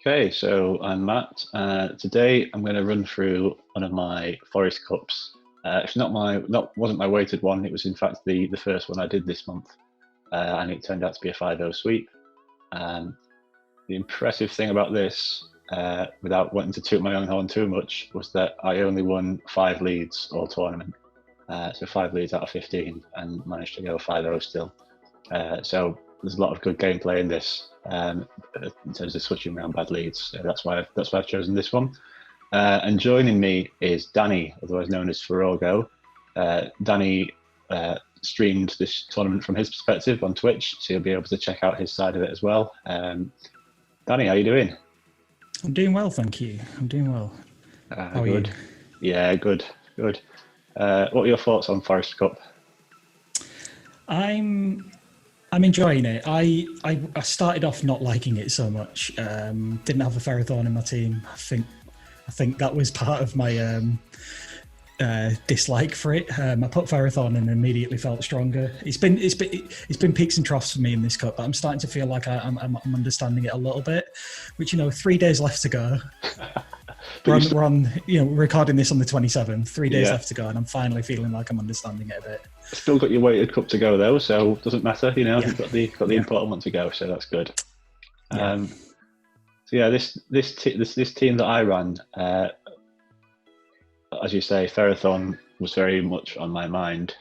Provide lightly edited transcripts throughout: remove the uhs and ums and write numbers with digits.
Okay, so I'm Matt. Today I'm going to run through one of my Forest Cups. It's wasn't my weighted one. It was in fact the first one I did this month, and it turned out to be a 5-0 sweep. The impressive thing about this, without wanting to toot my own horn too much, was that I only won 5 leads all tournament. So 5 leads out of 15, and managed to go 5-0 still. So there's a lot of good gameplay in this in terms of switching around bad leads. So that's why I've chosen this one. And joining me is Danny, otherwise known as FeroreGo. Danny streamed this tournament from his perspective on Twitch, so you'll be able to check out his side of it as well. Danny, how are you doing? I'm doing well, thank you. I'm doing well. How are you? Yeah, good. What are your thoughts on Forest Cup? I'm enjoying it. I started off not liking it so much. Didn't have a Ferrothorn in my team. I think that was part of my dislike for it. I put Ferrothorn and immediately felt stronger. It's been peaks and troughs for me in this cup, but I'm starting to feel like I'm understanding it a little bit. Which 3 days left to go. We're on recording this on the 27th. 3 days left to go, and I'm finally feeling like I'm understanding it a bit. Still got your weighted cup to go though, so it doesn't matter. You've got the important one to go, so that's good. This team that I ran, as you say, Ferrothorn was very much on my mind.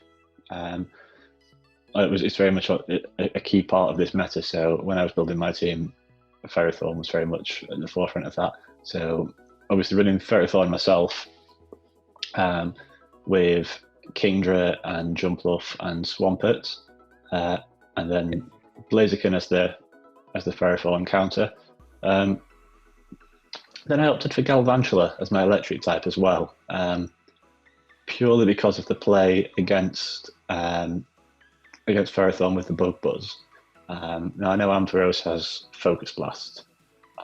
It's very much a key part of this meta. So when I was building my team, Ferrothorn was very much at the forefront of that. So obviously running Ferrothorn myself, with Kingdra and Jumpluff and Swampert, and then Blaziken as the Ferrothorn counter. Then I opted for Galvantula as my electric type as well, purely because of the play against Ferrothorn with the Bug Buzz. Now I know Ampharos has Focus Blast,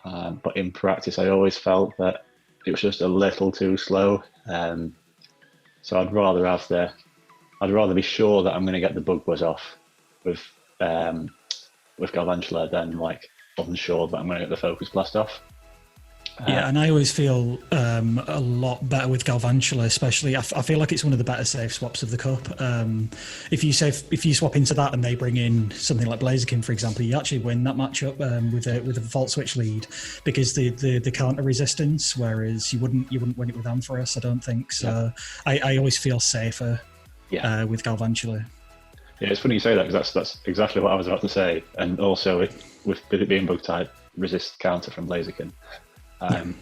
but in practice I always felt that it was just a little too slow. So I'd rather be sure that I'm going to get the Bug Buzz off with Galvantula than unsure that I'm going to get the Focus Blast off. And I always feel a lot better with Galvantula, especially. I feel like it's one of the better safe swaps of the cup. If you swap into that and they bring in something like Blaziken, for example, you actually win that matchup with a Volt Switch lead because the counter resistance. Whereas you wouldn't win it with Ampharos, I don't think. So I always feel safer with Galvantula. Yeah, it's funny you say that because that's exactly what I was about to say. And also with it being bug type, resist counter from Blaziken. And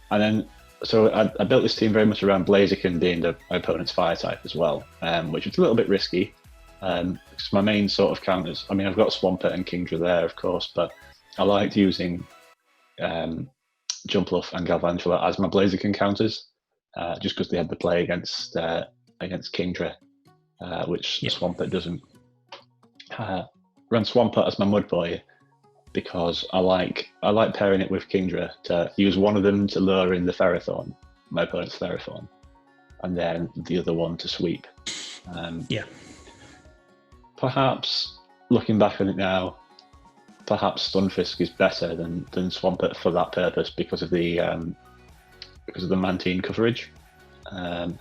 then, so I built this team very much around Blaziken being my opponent's fire type as well, which was a little bit risky. Because my main sort of counters, I mean, I've got Swampert and Kingdra there, of course, but I liked using Jumpluff and Galvantula as my Blaziken counters, just because they had the play against Kingdra, which Swampert doesn't. Run Swampert as my Mud Boy, because I like pairing it with Kingdra to use one of them to lure in the Ferrothorn, my opponent's Ferrothorn, and then the other one to sweep. Perhaps, looking back on it now, perhaps Stunfisk is better than Swampert for that purpose because of the Mantine coverage. But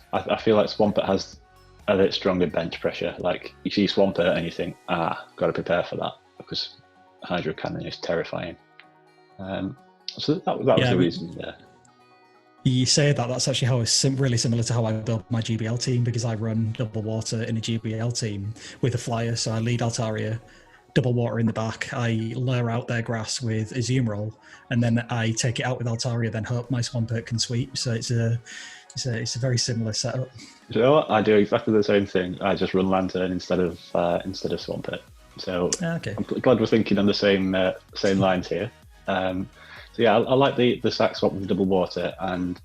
I feel like Swampert has a bit stronger bench pressure. Like you see Swampert and you think, got to prepare for that because Hydro Cannon is terrifying. So that was the reason there. You say that's actually how it's really similar to how I built my GBL team, because I run double water in a GBL team with a flyer. So I lead Altaria, double water in the back. I lure out their grass with Azumarill, and then I take it out with Altaria, then hope my Swampert can sweep. So it's a very similar setup. You know what? I do exactly the same thing. I just run Lantern instead of Swampert. So okay. I'm glad we're thinking on the same lines here. I like the sack swap with double water, and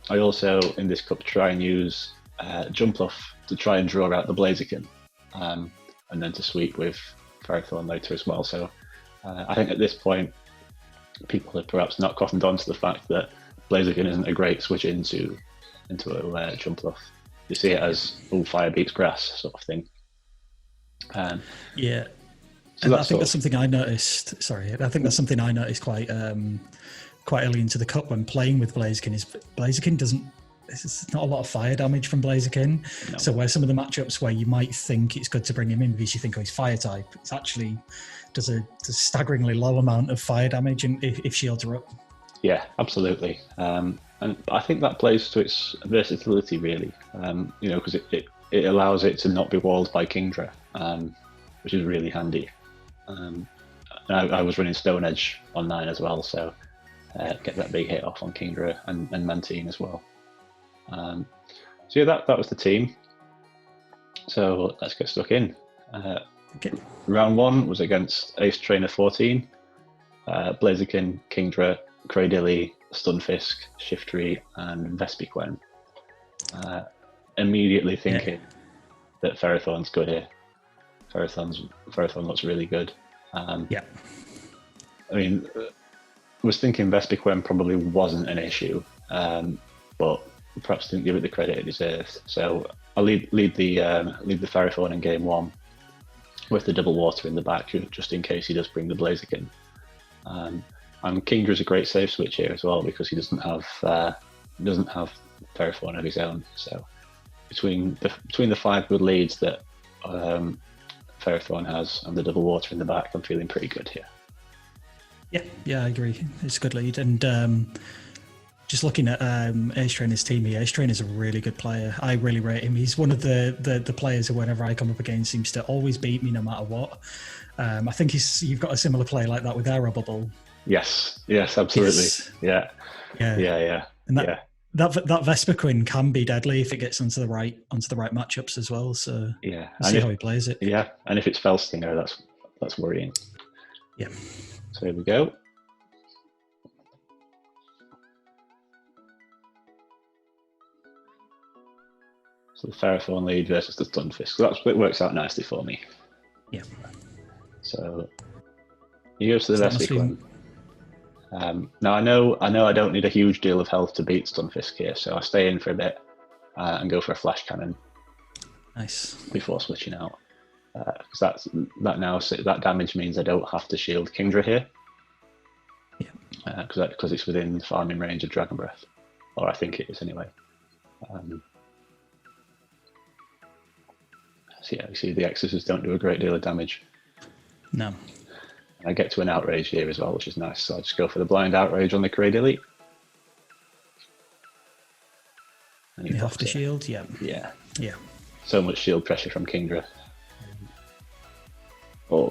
I also in this cup try and use Jumpluff to try and draw out the Blaziken, and then to sweep with Ferrothorn later as well. So I think at this point people have perhaps not cottoned on to the fact that Blaziken isn't a great switch into a Jumpluff. You see it as all fire beats grass sort of thing. So I think that's something I noticed. Sorry, I think that's something I noticed quite early into the cup when playing with Blaziken. Is Blaziken doesn't. There's not a lot of fire damage from Blaziken. No. So where some of the matchups where you might think it's good to bring him in because you think, oh, he's fire type, it's actually does a staggeringly low amount of fire damage if shields are up. Yeah, absolutely. And I think that plays to its versatility, really. Because it allows it to not be walled by Kingdra, which is really handy. I was running Stone Edge on 9 as well, so get that big hit off on Kingdra and Mantine as well. So yeah, that was the team. So let's get stuck in. Okay. Round 1 was against ACETRAINER 14, Blaziken, Kingdra, Cradilly, Stunfisk, Shiftry, and Vespiquen. Immediately thinking that Ferrothorn's good here. Ferrothorn looks really good. Yeah. I mean, I was thinking Vespiquen probably wasn't an issue, but perhaps didn't give it the credit it deserves. So I'll lead the Ferrothorn in game 1 with the double water in the back, just in case he does bring the Blaziken. And Kingdra's a great safe switch here as well because he doesn't have Ferrothorn of his own. So between the 5 good leads that Ferrothorn has and the double water in the back, I'm feeling pretty good here. Yeah, I agree. It's a good lead. And just looking at ACETRAINER's team here, ACETRAINER's a really good player. I really rate him. He's one of the players who, whenever I come up against, seems to always beat me no matter what. I think you've got a similar play like that with Aero Bubble. Yes, absolutely. Yeah. And that Vespiquen can be deadly if it gets onto the right matchups as well. So yeah, we'll see how he plays it. Yeah, and if it's Felstinger, that's worrying. Yeah. So here we go. So the Ferrothorn lead versus the Stunfisk. So it works out nicely for me. Yeah. So he goes to the Vespiquen. Now I know I don't need a huge deal of health to beat Stunfisk here, so I stay in for a bit and go for a flash cannon. Nice. Before switching out, because that damage means I don't have to shield Kingdra here. Yeah. Because it's within farming range of Dragon Breath, or I think it is anyway. So yeah, you see the Exorcists don't do a great deal of damage. No. I get to an outrage here as well, which is nice. So I just go for the blind outrage on the Cradilly. And you have to shield, yeah. So much shield pressure from Kingdra.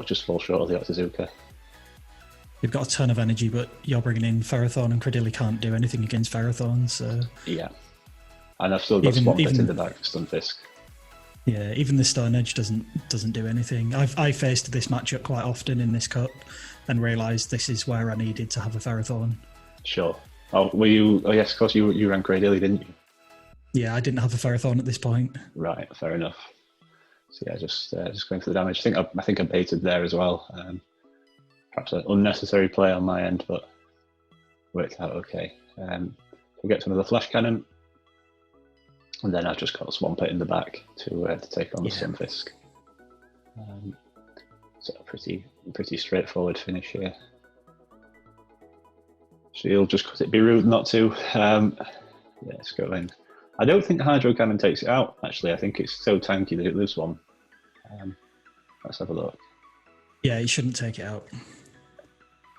Just fall short of the Octazooka. You've got a ton of energy, but you're bringing in Ferrothorn, and Cradilly can't do anything against Ferrothorn. So yeah, and I've still got Swamp Pit in the back for Stunfisk. Yeah, even the Stone Edge doesn't do anything. I faced this matchup quite often in this cup and realised this is where I needed to have a Ferrothorn. Sure. Oh, were you? Oh yes, of course you ran Cradilly, didn't you? Yeah, I didn't have a Ferrothorn at this point. Right, fair enough. So yeah, just going for the damage. I think I baited there as well. Perhaps an unnecessary play on my end, but worked out okay. We'll get to another flash cannon. And then I've just got Swamp Pit in the back to take on the Stunfisk. So a pretty straightforward finish here. Shield just because it'd be rude not to. Let's go in. I don't think Hydro Cannon takes it out, actually. I think it's so tanky that it lives one. Let's have a look. Yeah, it shouldn't take it out.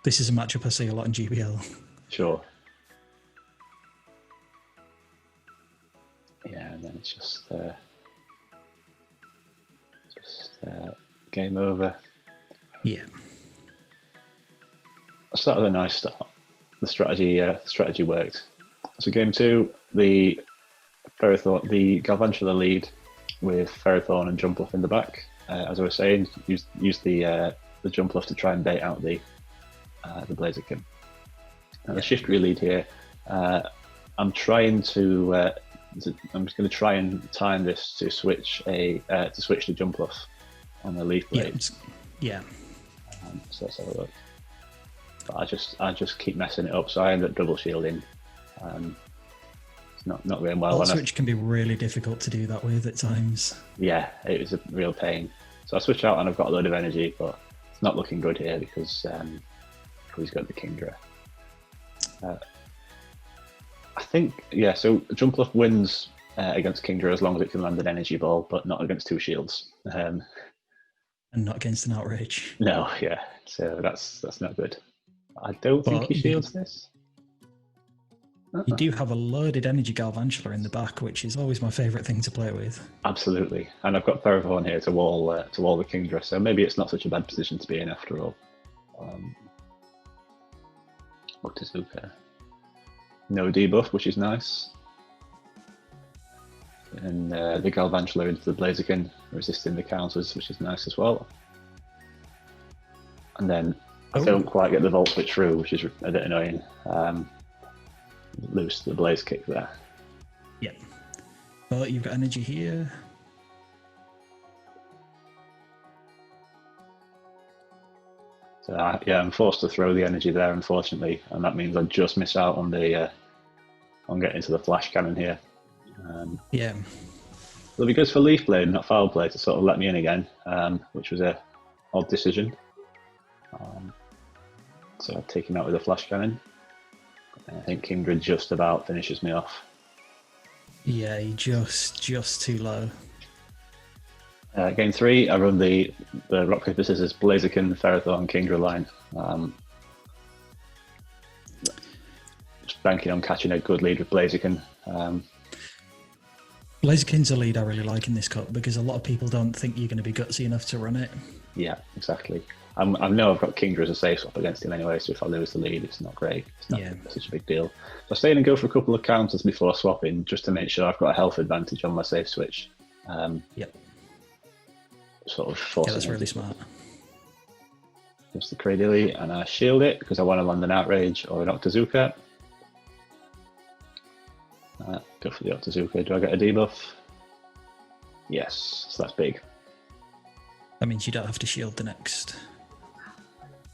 This is a matchup I see a lot in GBL. Sure. Yeah, and then it's just game over. Yeah. So that was a nice start. The strategy worked. So game 2, the Galvantula lead with Ferrothorn and Jumpluff in the back. As I was saying, use the Jumpluff to try and bait out the Blaziken. The Shiftry lead here. I'm trying to. I'm just going to try and time this to switch the Jumpluff on the Leaf Blade. Yeah. So let's have a look. But I just keep messing it up, so I end up double shielding. It's not going well. Switch can be really difficult to do that with at times. Yeah, it was a real pain. So I switch out and I've got a load of energy, but not looking good here because he's got the Kingdra. I think, yeah, so Jumpluff wins against Kingdra as long as it can land an energy ball, but not against 2 shields. And not against an outrage. No, yeah, so that's not good. I don't think he shields this. You do have a loaded energy Galvantula in the back, which is always my favourite thing to play with. Absolutely, and I've got Ferrothorn here to wall the Kingdra, so maybe it's not such a bad position to be in after all. Octazooka. No debuff, which is nice. And the Galvantula into the Blaziken, resisting the counters, which is nice as well. And then I don't quite get the Volt Switch through, which is a bit annoying. Loose the Blaze Kick there. Yep. Well, you've got energy here. So yeah, I'm forced to throw the energy there, unfortunately, and that means I just miss out on the on getting to the Flash Cannon here. Yeah. It'll be good for Leaf Blade, not Foul Play, to sort of let me in again, which was a odd decision. So I've taken out with a Flash Cannon. I think Kingdra just about finishes me off. Yeah, just too low. Game 3, I run the Rock Paper Scissors Blaziken, Ferrothorn, Kingdra line. Just banking on catching a good lead with Blaziken. Blaziken's a lead I really like in this cup because a lot of people don't think you're going to be gutsy enough to run it. Yeah, exactly. I know I've got Kingdra as a safe swap against him anyway, so if I lose the lead, it's not great. It's not such a big deal. So I stay in and go for a couple of counters before swapping, just to make sure I've got a health advantage on my safe switch. Yep. Sort of forcing that's really smart. Just the Cradily, and I shield it because I want to land an Outrage or an Octazooka. Go for the Octazooka. Do I get a debuff? Yes, so that's big. That means you don't have to shield the next.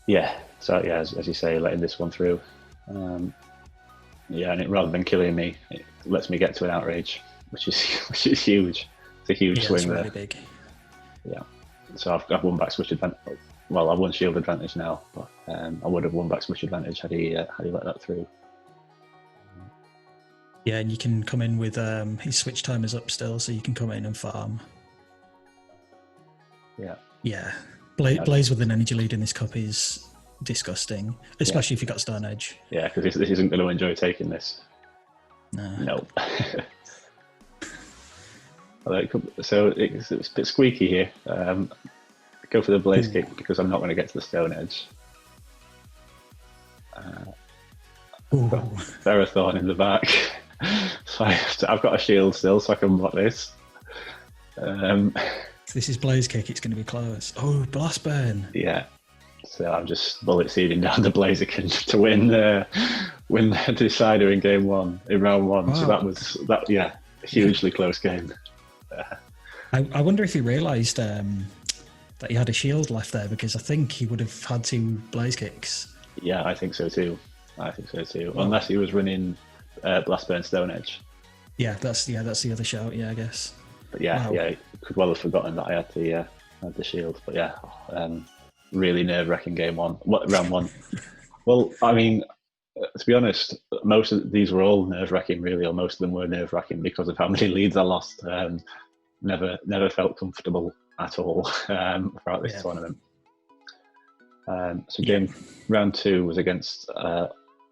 Yeah, so yeah, as you say, letting this one through. Yeah, and rather than killing me, it lets me get to an Outrage, which is huge. It's a huge swing there. Really big. Yeah, so I've won back switch advantage. Well, I've won shield advantage now, but I would have won back switch advantage had he let that through. Yeah, and you can come in with his switch time is up still, so you can come in and farm. Yeah. Yeah. Blaze with an energy lead in this cup is disgusting, especially if you've got Stone Edge. Yeah, because this isn't going to enjoy taking this. No. So it's a bit squeaky here. Go for the Blaze Kick because I'm not going to get to the Stone Edge. Ferrothorn in the back. So I've got a shield still, so I can block this. If this is Blaze Kick, it's going to be close. Oh, Blast Burn. Yeah. So I'm just bullet seeding down the Blaziken to win the decider in game 1, in round 1. Wow. So that was hugely close game. I wonder if he realised that he had a shield left there, because I think he would have had 2 Blaze Kicks. Yeah, I think so too. Wow. Unless he was running Blast Burn Stone Edge. Yeah, that's the other shout. Yeah, I guess. But yeah, could well have forgotten that I had the shield. But yeah, really nerve-wracking game 1. Round 1. Well, I mean, to be honest, most of these were all nerve-wracking, really, or most of them were nerve-wracking because of how many leads I lost. Never felt comfortable at all throughout this tournament. So round 2 was against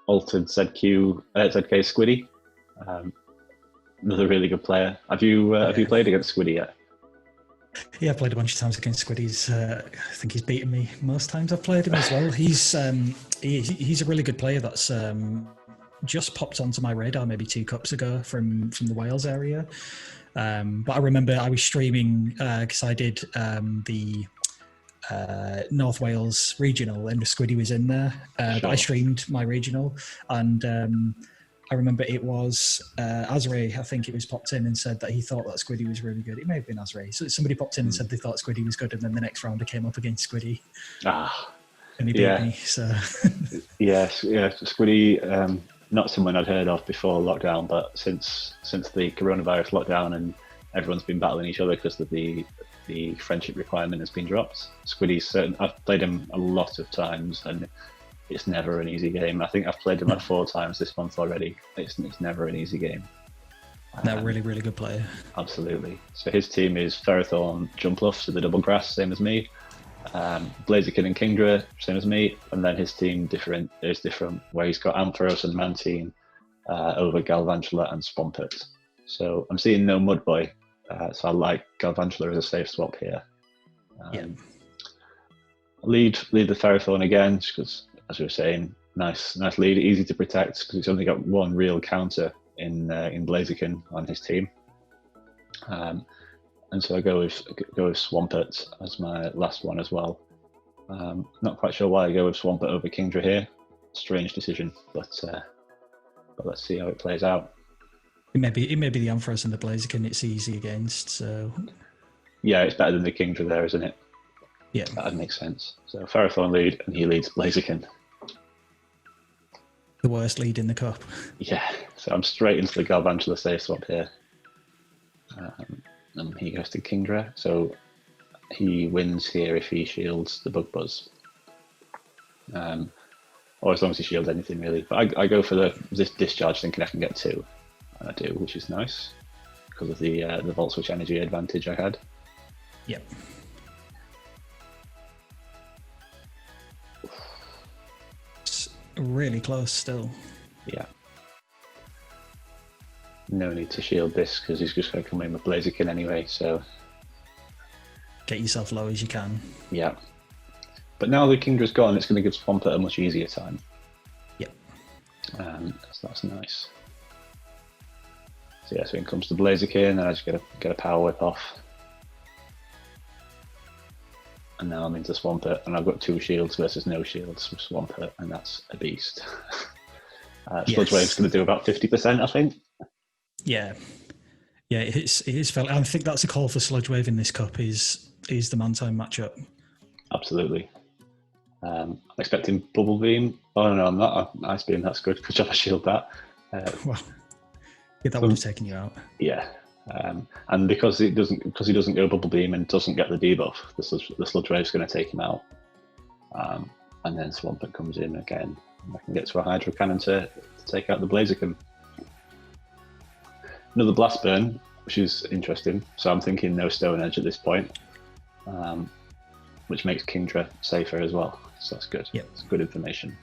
ALTEREDZK Squiddy. Another really good player. Have you played against Squiddy yet? Yeah, I've played a bunch of times against Squiddy. I think he's beaten me most times I've played him as well. He's a really good player that's just popped onto my radar maybe 2 cups ago from the Wales area. But I remember I was streaming because I did the North Wales regional and Squiddy was in there. But I streamed my regional, and I remember it was Azray, I think it was, popped in and said that he thought that Squiddy was really good. It may have been Azray. So somebody popped in and said they thought Squiddy was good, and then the next round I came up against Squiddy. And he beat me. So yes, Squiddy, not someone I'd heard of before lockdown, but since the coronavirus lockdown and everyone's been battling each other because of the the friendship requirement has been dropped. Squiddy's certain. I've played him a lot of times, and it's never an easy game. I think I've played him like 4 times this month already. It's never an easy game. They're really, really good player. Absolutely. So his team is Ferrothorn, Jumpluff, so the double grass, same as me. Blaziken and Kingdra, same as me. And then his team is different, where he's got Ampharos and Mantine over Galvantula and Swampert. So I'm seeing no Mudboy. So I like Galvantula as a safe swap here. Lead the Ferrothorn again, just because, as we were saying, nice lead, easy to protect because he's only got one real counter in Blaziken on his team. And so I go with Swampert as my last one as well. Not quite sure why I go with Swampert over Kingdra here. Strange decision, but let's see how it plays out. It may be the Ampharos and the Blaziken it's easy against, so... Yeah, it's better than the Kingdra there, isn't it? Yeah. That makes sense. So Ferrothorn lead, and he leads Blaziken. The worst lead in the cup. Yeah, so I'm straight into the Galvantula safe swap here. And he goes to Kingdra, so he wins here if he shields the Bug Buzz. Or as long as he shields anything, really. But I go for this discharge thinking I can get 2. And I do, which is nice, because of the Volt Switch energy advantage I had. Yep. It's really close still. Yeah. No need to shield this because he's just going to come in with Blaziken anyway, so... Get yourself low as you can. Yeah. But now the Kingdra's gone, it's going to give Swampert a much easier time. Yep. So that's nice. So yeah, so in comes the Blaziken, and I just get a Power Whip off. And now I'm into Swampert, and I've got 2 shields versus no shields with Swampert, and that's a beast. Sludge Wave's going to do about 50%, I think. Yeah, it is felt. I think that's a call for Sludge Wave in this cup. Is the Mantine matchup? Absolutely. I'm expecting Bubble Beam. Oh no, I'm not. Ice Beam. That's good. Good job. I shield that. Well, yeah, that would have taken you out. Yeah, and because he doesn't go Bubble Beam and doesn't get the debuff, the Sludge Wave's going to take him out. And then Swampert comes in again. And I can get to a Hydro Cannon to take out the Blaziken. Another Blast Burn, which is interesting. So I'm thinking no Stone Edge at this point, which makes Kingdra safer as well. So that's good. Yep. It's good information.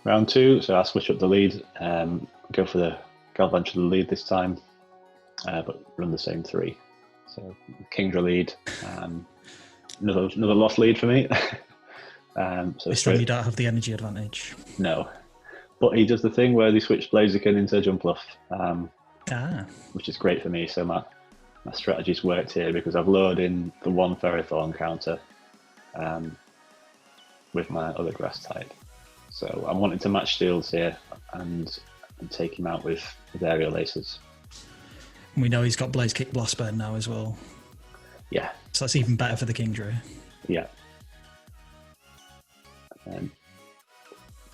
Round 2, so I'll switch up the lead. Go for the Galvantula lead this time, but run the same 3. So Kingdra lead, another lost lead for me. So this time you don't have the energy advantage. No. But he does the thing where they switch Blaziken into Jumpluff, which is great for me. So my strategy's worked here because I've lured in the 1 Ferrothorn counter with my other grass type. So I'm wanting to match shields here and take him out with aerial aces. We know he's got Blaze Kick Blast Burn now as well. Yeah. So that's even better for the Kingdra. Yeah.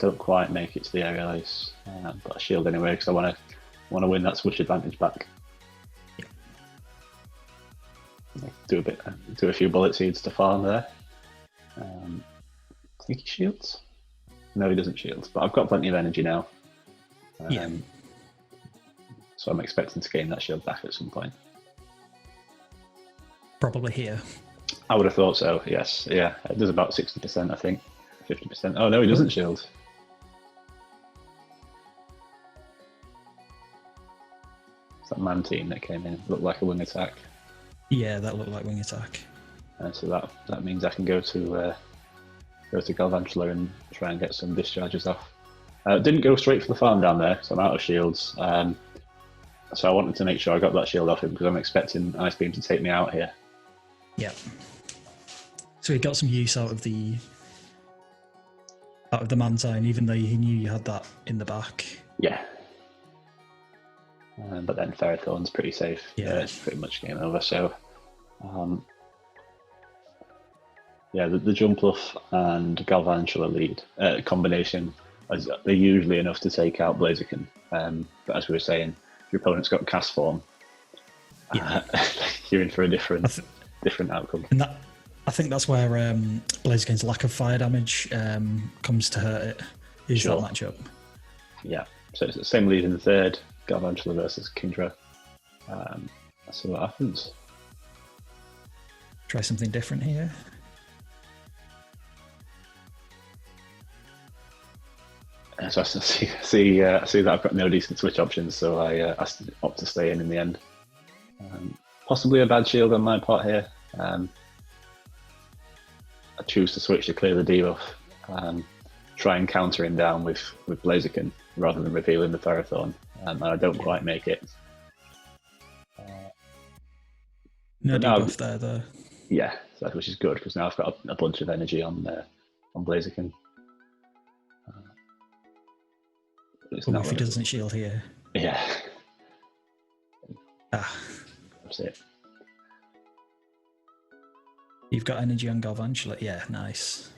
Don't quite make it to the aerial ace, but I shield anyway because I want to win that switch advantage back. Yeah. Do a few bullet seeds to farm there. I think he shields. No, he doesn't shield, but I've got plenty of energy now. So I'm expecting to gain that shield back at some point. Probably here. I would have thought so. Yes. Yeah. It does about 60%, I think. 50%. Oh no, he doesn't shield. It's that Mantine that came in. Looked like a wing attack. Yeah, that looked like wing attack. So that means I can go to Galvantula and try and get some discharges off. Didn't go straight for the farm down there, so I'm out of shields. So I wanted to make sure I got that shield off him because I'm expecting Ice Beam to take me out here. Yeah. So he got some use out of the Mantine, even though he knew you had that in the back. Yeah. But then Ferrothorn's pretty safe. Yeah. It's pretty much game over. So, yeah, the Jumpluff and Galvantula lead combination, they're usually enough to take out Blaziken. But as we were saying, if your opponent's got Cast Form, you're in for a different outcome. And I think that's where Blaziken's lack of fire damage comes to hurt it. Is that matchup? Yeah. So it's the same lead in the third. Galvantula versus Kingdra. Let's see what happens. Try something different here. So I see that I've got no decent switch options, so I opt to stay in the end. Possibly a bad shield on my part here. I choose to switch to clear the debuff. Try and counter him down with Blaziken rather than revealing the Ferrothorn, and I don't quite make it. No debuff there though. Yeah, which is good because now I've got a bunch of energy on Blaziken. If he doesn't shield here. Yeah. That's it. You've got energy on Galvantula. Yeah, nice.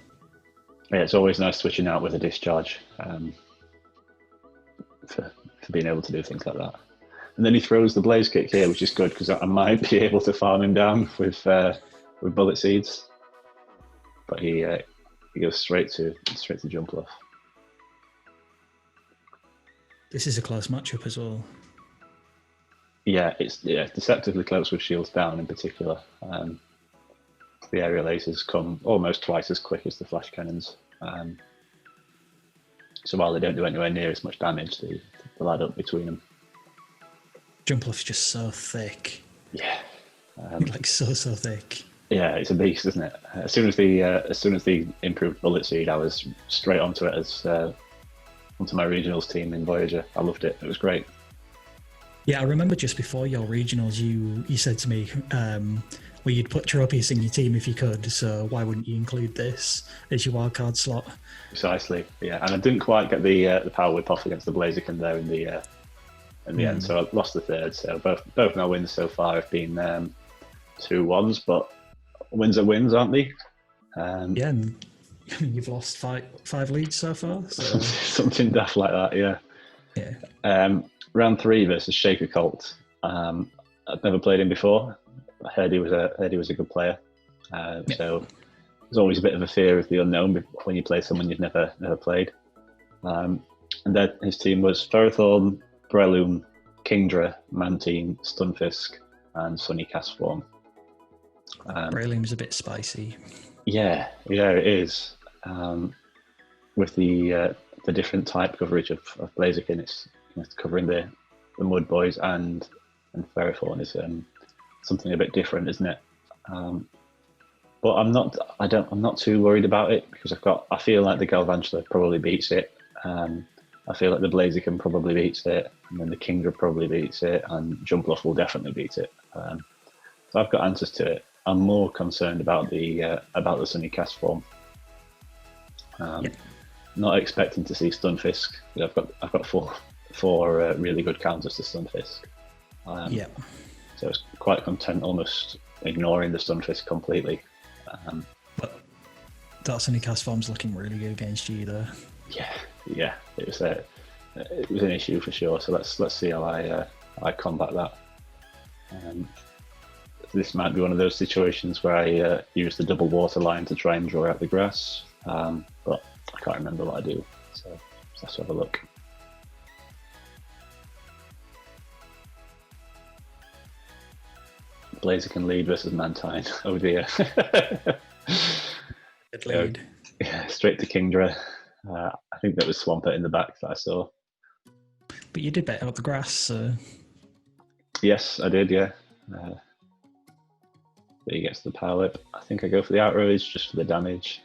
Yeah, it's always nice switching out with a discharge for being able to do things like that. And then he throws the Blaze Kick here, which is good because I might be able to farm him down with Bullet Seeds. But he goes straight to jump off. This is a close matchup as well. Yeah, it's deceptively close with shields down in particular. The aerial aces come almost twice as quick as the flash cannons. So while they don't do anywhere near as much damage, they add up between them. Jump off is just so thick. Yeah, like so thick. Yeah, it's a beast, isn't it? As soon as the improved Bullet Seed, I was straight onto it as onto my regionals team in Voyager. I loved it. It was great. Yeah, I remember just before your regionals, you said to me, well, you'd put Tropius in your team if you could, so why wouldn't you include this as your wildcard slot? Precisely, yeah. And I didn't quite get the power whip off against the Blaziken there in the end, so I lost the third. So both my wins so far have been 2-1s, but wins are wins, aren't they? Yeah, and you've lost five leads so far. So. Something daft like that, yeah. Yeah. Round 3 versus SHAKERCOLT. I've never played him before. I heard he was a good player. So there's always a bit of a fear of the unknown when you play someone you've never played. And then his team was Ferrothorn, Breloom, Kingdra, Mantine, Stunfisk, and Sunny Castform. Breloom's a bit spicy. Yeah, it is. With the different type coverage of Blaziken, it's covering the Mud Boys and Ferrothorn is something a bit different, isn't it? But I'm not too worried about it because I feel like the Galvantula probably beats it. I feel like the Blaziken probably beats it, and then the Kingdra probably beats it, and Jumpluff will definitely beat it. So I've got answers to it. I'm more concerned about the Sunny Castform. Not expecting to see Stunfisk. I've got four really good counters to Stunfisk. So I was quite content almost ignoring the Stunfisk completely. But that Sunny Castform's looking really good against you though. Yeah. It was an issue for sure. So let's see how I combat that. This might be one of those situations where I use the double water line to try and draw out the grass, but I can't remember what I do. So let's have a look. Blaziken lead versus Mantine. Oh dear. Good lead. Yeah, straight to Kingdra. I think that was Swampert in the back that I saw. But you did bet out the grass, so... Yes, I did, yeah. But he gets the power whip. I think I go for the outrage just for the damage.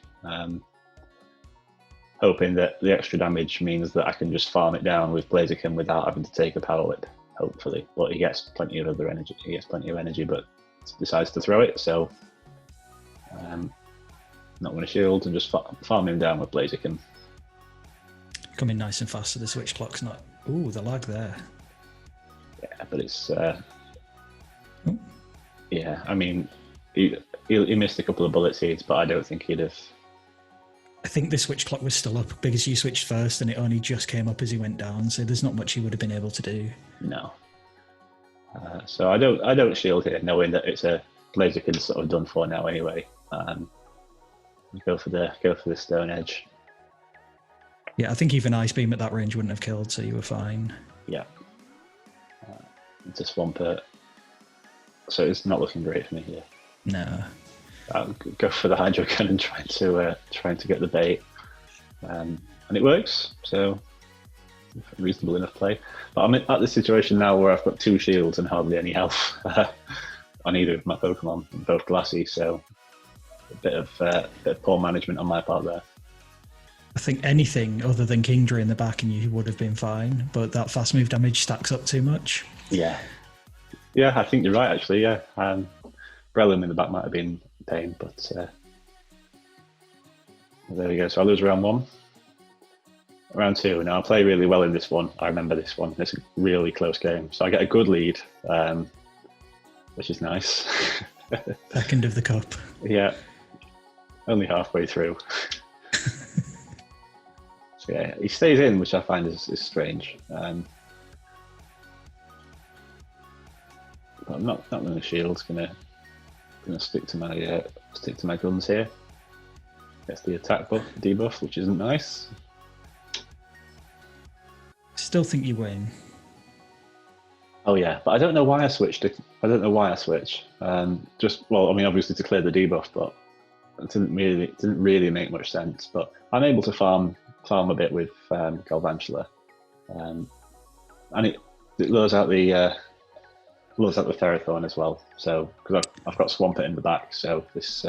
Hoping that the extra damage means that I can just farm it down with Blaziken without having to take a power whip, hopefully. But he gets plenty of other energy. He gets plenty of energy, but decides to throw it, so not going to shield and just farm him down with Blaziken. Coming nice and fast, so the switch clock's not... Ooh, the lag there. Yeah, but it's... Yeah, I mean, he missed a couple of bullet seeds, but I don't think he'd have... I think the switch clock was still up because you switched first and it only just came up as he went down, so there's not much he would have been able to do. No. So I don't shield here, knowing that it's a Blaziken's sort of done for now anyway. Go for the Stone Edge. Yeah, I think even Ice Beam at that range wouldn't have killed, so you were fine. Yeah. It's a Swampert. So it's not looking great for me here. No. I'll go for the Hydro Cannon, trying to get the bait, and it works. So reasonable enough play. But I'm at the situation now where I've got 2 shields and hardly any health on either of my Pokemon, both glassy. So a bit of poor management on my part there. I think anything other than Kingdra in the back and you would have been fine, but that fast move damage stacks up too much. Yeah, I think you're right actually. Yeah, Breloom in the back might have been a pain, but there we go. So I lose round 1. Round 2. Now I play really well in this one. I remember this one. It's a really close game, so I get a good lead, which is nice. Second of the cup. Yeah, only halfway through. So yeah, he stays in, which I find is strange. But I'm not going to shield. Gonna stick to my guns here. Gets the attack buff, debuff, which isn't nice. Still think you win. Oh yeah, but I don't know why I switched. I don't know why I switched. Obviously to clear the debuff, but it didn't really make much sense. But I'm able to farm a bit with Galvantula, and it lures out the Ferrothorn as well. So because I've got Swampert in the back, so this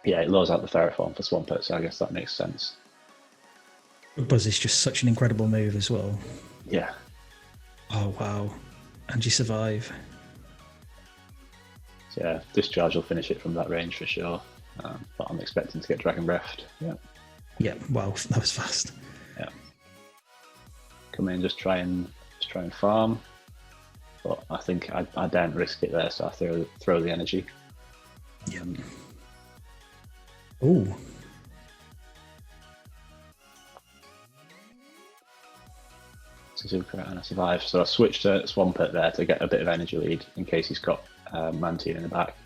it lures out the Ferrothorn for Swampert. So I guess that makes sense. Buzz is just such an incredible move as well. Yeah. Oh wow, and you survive. So yeah, Discharge will finish it from that range for sure. But I'm expecting to get Dragon Breathed. Yeah. Yeah. Wow, that was fast. Yeah. Come in, just try and farm. But I think I daren't risk it there, so I throw the energy. Yeah. Ooh. Suzuka, and I survive. So I switched to Swampert there to get a bit of energy lead in case he's got Mantine in the back.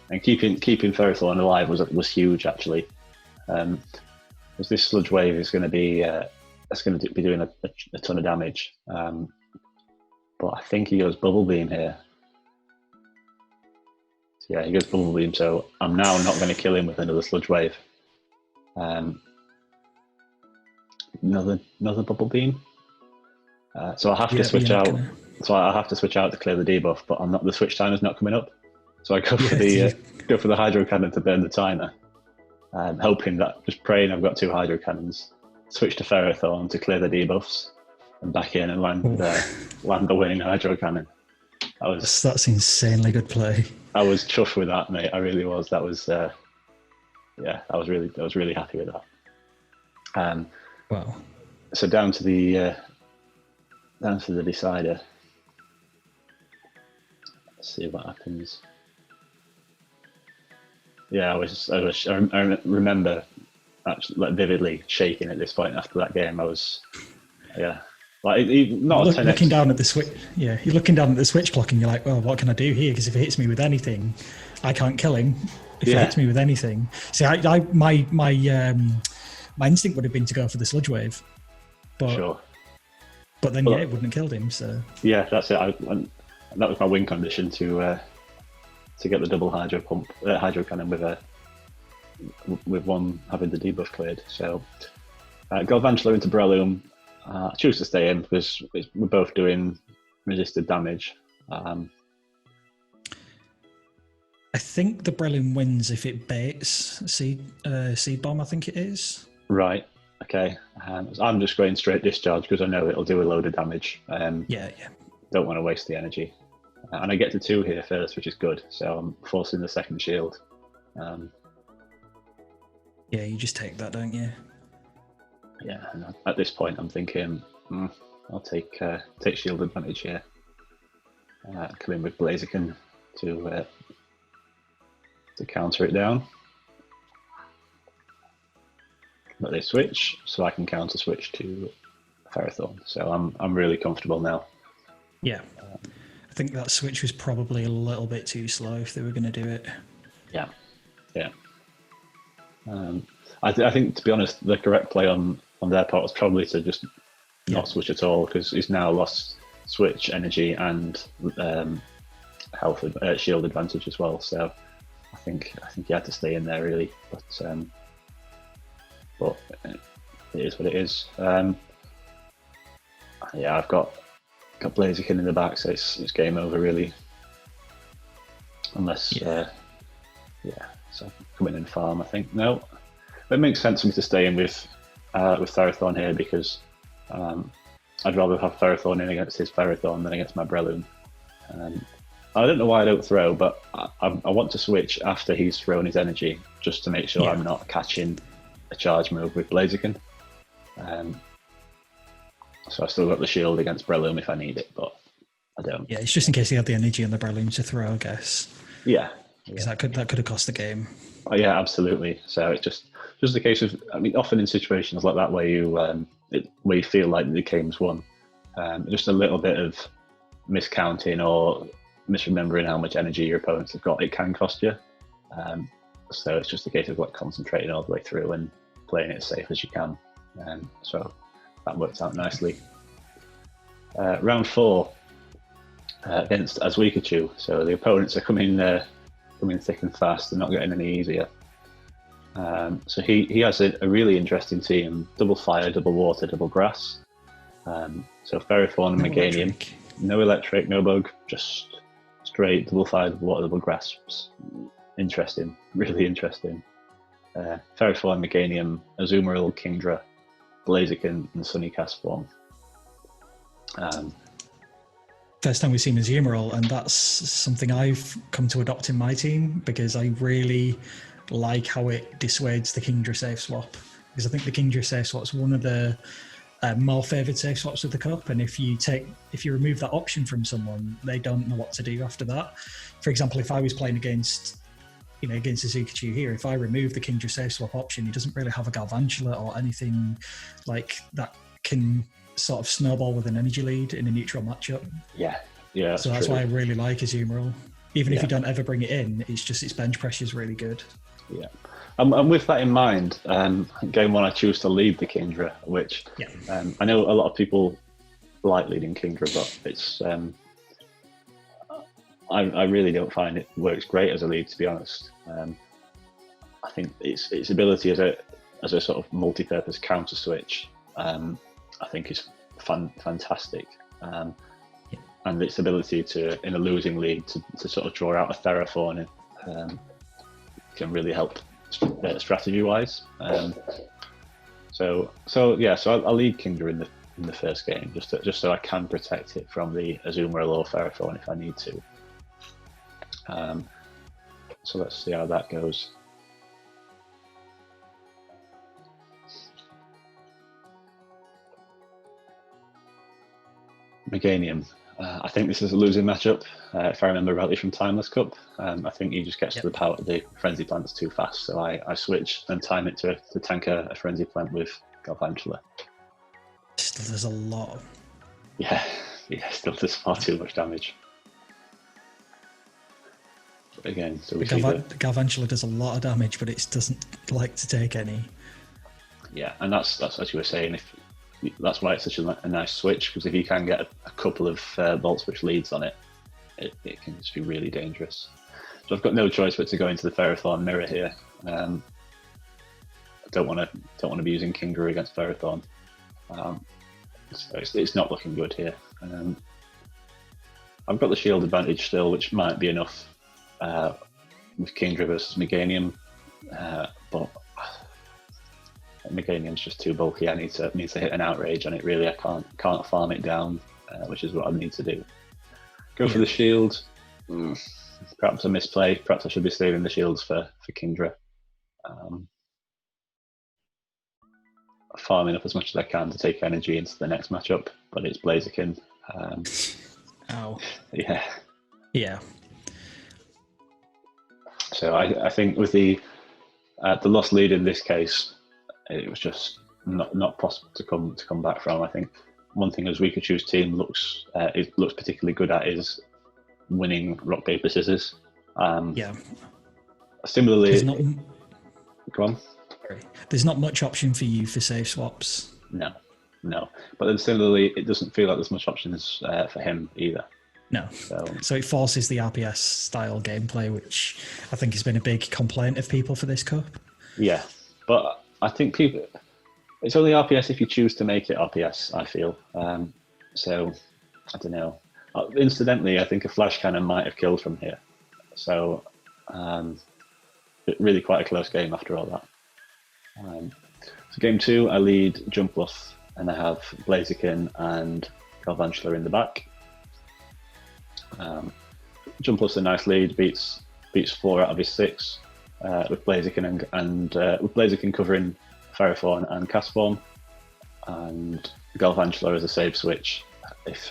And keeping Ferrothorn alive was huge actually. Because this Sludge Wave is going to be be doing a ton of damage. But I think he goes Bubble Beam here. So yeah, he goes Bubble Beam. So I'm now not going to kill him with another Sludge Wave. Another Bubble Beam. So I have to switch out. So I have to switch out to clear the debuff, but I'm not. The switch timer's not coming up. So I go for the Hydro Cannon to burn the timer, hoping that, just praying I've got 2 Hydro Cannons. Switch to Ferrothorn to clear the debuffs, and back in and land the winning Hydro Cannon. That's insanely good play. I was chuffed with that, mate. I really was. That was I was really happy with that. Wow. So down to the decider. Let's see what happens. Yeah, I remember actually vividly shaking at this point after that game. I was, looking down at the switch. Yeah, you're looking down at the switch clock and you're like, well, what can I do here? Because if it hits me with anything, I can't kill him. If it hits me with anything, see, my instinct would have been to go for the Sludge Wave, but then it wouldn't have killed him. So yeah, that's it. That was my win condition to get the double Hydro Cannon with one having the debuff cleared. So Galvantula into Breloom. I choose to stay in because we're both doing resisted damage. I think the Breloom wins if it baits Seed Bomb, I think it is. Right, okay. I'm just going straight Discharge because I know it'll do a load of damage. Yeah. Don't want to waste the energy. And I get to 2 here first, which is good. So I'm forcing the second shield. Yeah, you just take that, don't you? Yeah, and at this point I'm thinking, I'll take shield advantage here. Come in with Blaziken to counter it down. But they switch, so I can counter switch to Ferrothorn. So I'm really comfortable now. Yeah. I think that switch was probably a little bit too slow if they were going to do it. Yeah, yeah. I think, to be honest, the correct play on their part was probably to just not switch at all, because he's now lost switch energy and health shield advantage as well. So I think he had to stay in there really, but it is what it is. Yeah, I've got Blaziken in the back, so it's game over really, unless so come in and farm. I think no, it makes sense for me to stay in with Ferrothorn here, because I'd rather have Ferrothorn in against his Ferrothorn than against my Breloom. I don't know why I don't throw, but I want to switch after he's thrown his energy, just to make sure I'm not catching a charge move with Blaziken. So I've still got the shield against Breloom if I need it, but I don't. Yeah, it's just in case he had the energy on the Breloom to throw, I guess. Yeah. Because that could have cost the game. Oh, yeah, absolutely. So it's just a case of, I mean, often in situations like that where you where you feel like the game's won, just a little bit of miscounting or misremembering how much energy your opponents have got, it can cost you. So it's just a case of like concentrating all the way through and playing it as safe as you can. So that worked out nicely. Round 4 against Azwikachu. So the opponents are coming thick and fast. They're not getting any easier. So he has a really interesting team: double fire, double water, double grass. So Ferrothorn and Meganium. No electric, no bug, just straight double fire, double water, double grass. Interesting, really interesting. Ferrothorn, Meganium, Azumarill, Kingdra, Blaziken, and Sunny Castform. First time we've seen Azumarill, and that's something I've come to adopt in my team, because I really like how it dissuades the Kingdra safe swap, because I think the Kingdra safe swap is one of the more favoured safe swaps of the cup, and if you remove that option from someone, they don't know what to do after that. For example, if I was playing against Azwikachu here, if I remove the Kingdra safe swap option, he doesn't really have a Galvantula or anything like that can sort of snowball with an energy lead in a neutral matchup. Yeah. So that's why I really like Azumarill. Even if you don't ever bring it in, it's just its bench pressure is really good. Yeah. And with that in mind, game 1 I choose to lead the Kingdra, which I know a lot of people like leading Kingdra, but it's I really don't find it works great as a lead, to be honest. I think its ability as a sort of multi-purpose counter switch, I think is fantastic. And its ability to, in a losing lead, to sort of draw out a Ferrothorn can really help strategy-wise. So I'll lead Kingdra in the first game, just so I can protect it from the Azumarill or Ferrothorn if I need to. So let's see how that goes. Meganium. I think this is a losing matchup, if I remember rightly from Timeless Cup. I think he just gets to the Frenzy Plants too fast, so I switch and time it to tank a Frenzy Plant with Galvantula. Still does a lot. Yeah, still does far too much damage. But again, so Galvantula does a lot of damage, but it doesn't like to take any. Yeah, and that's as you were saying, that's why it's such a nice switch, because if you can get a couple of Volt Switch leads on it, it can just be really dangerous. So I've got no choice but to go into the Ferrothorn mirror here. I don't want to be using Kingdra against Ferrothorn. So it's not looking good here. I've got the shield advantage still, which might be enough with Kingdra versus Meganium, but Meganium's just too bulky. I need to hit an outrage on it. Really, I can't farm it down, which is what I need to do. Go for the shield. Perhaps a misplay. Perhaps I should be saving the shields for Kingdra. Farming up as much as I can to take energy into the next matchup, but it's Blaziken. Ow. Yeah. So I think with the lost lead in this case, it was just not possible to come back from. I think one thing as Rikachu's team looks particularly good at is winning rock paper scissors. Similarly, go on. There's not much option for you for save swaps. No. But then similarly, it doesn't feel like there's much options for him either. No. So it forces the RPS style gameplay, which I think has been a big complaint of people for this cup. Yeah, but I think it's only RPS if you choose to make it RPS, I feel. So I don't know. Incidentally, I think a flash cannon might have killed from here. So really quite a close game after all that. So game 2, I lead Jumpluff, and I have Blaziken and Galvantula in the back. Jumpluff's a nice lead, beats 4 out of his 6 with Blaziken and with Blaziken covering Ferrothorn and Castform, and Galvantula as a save switch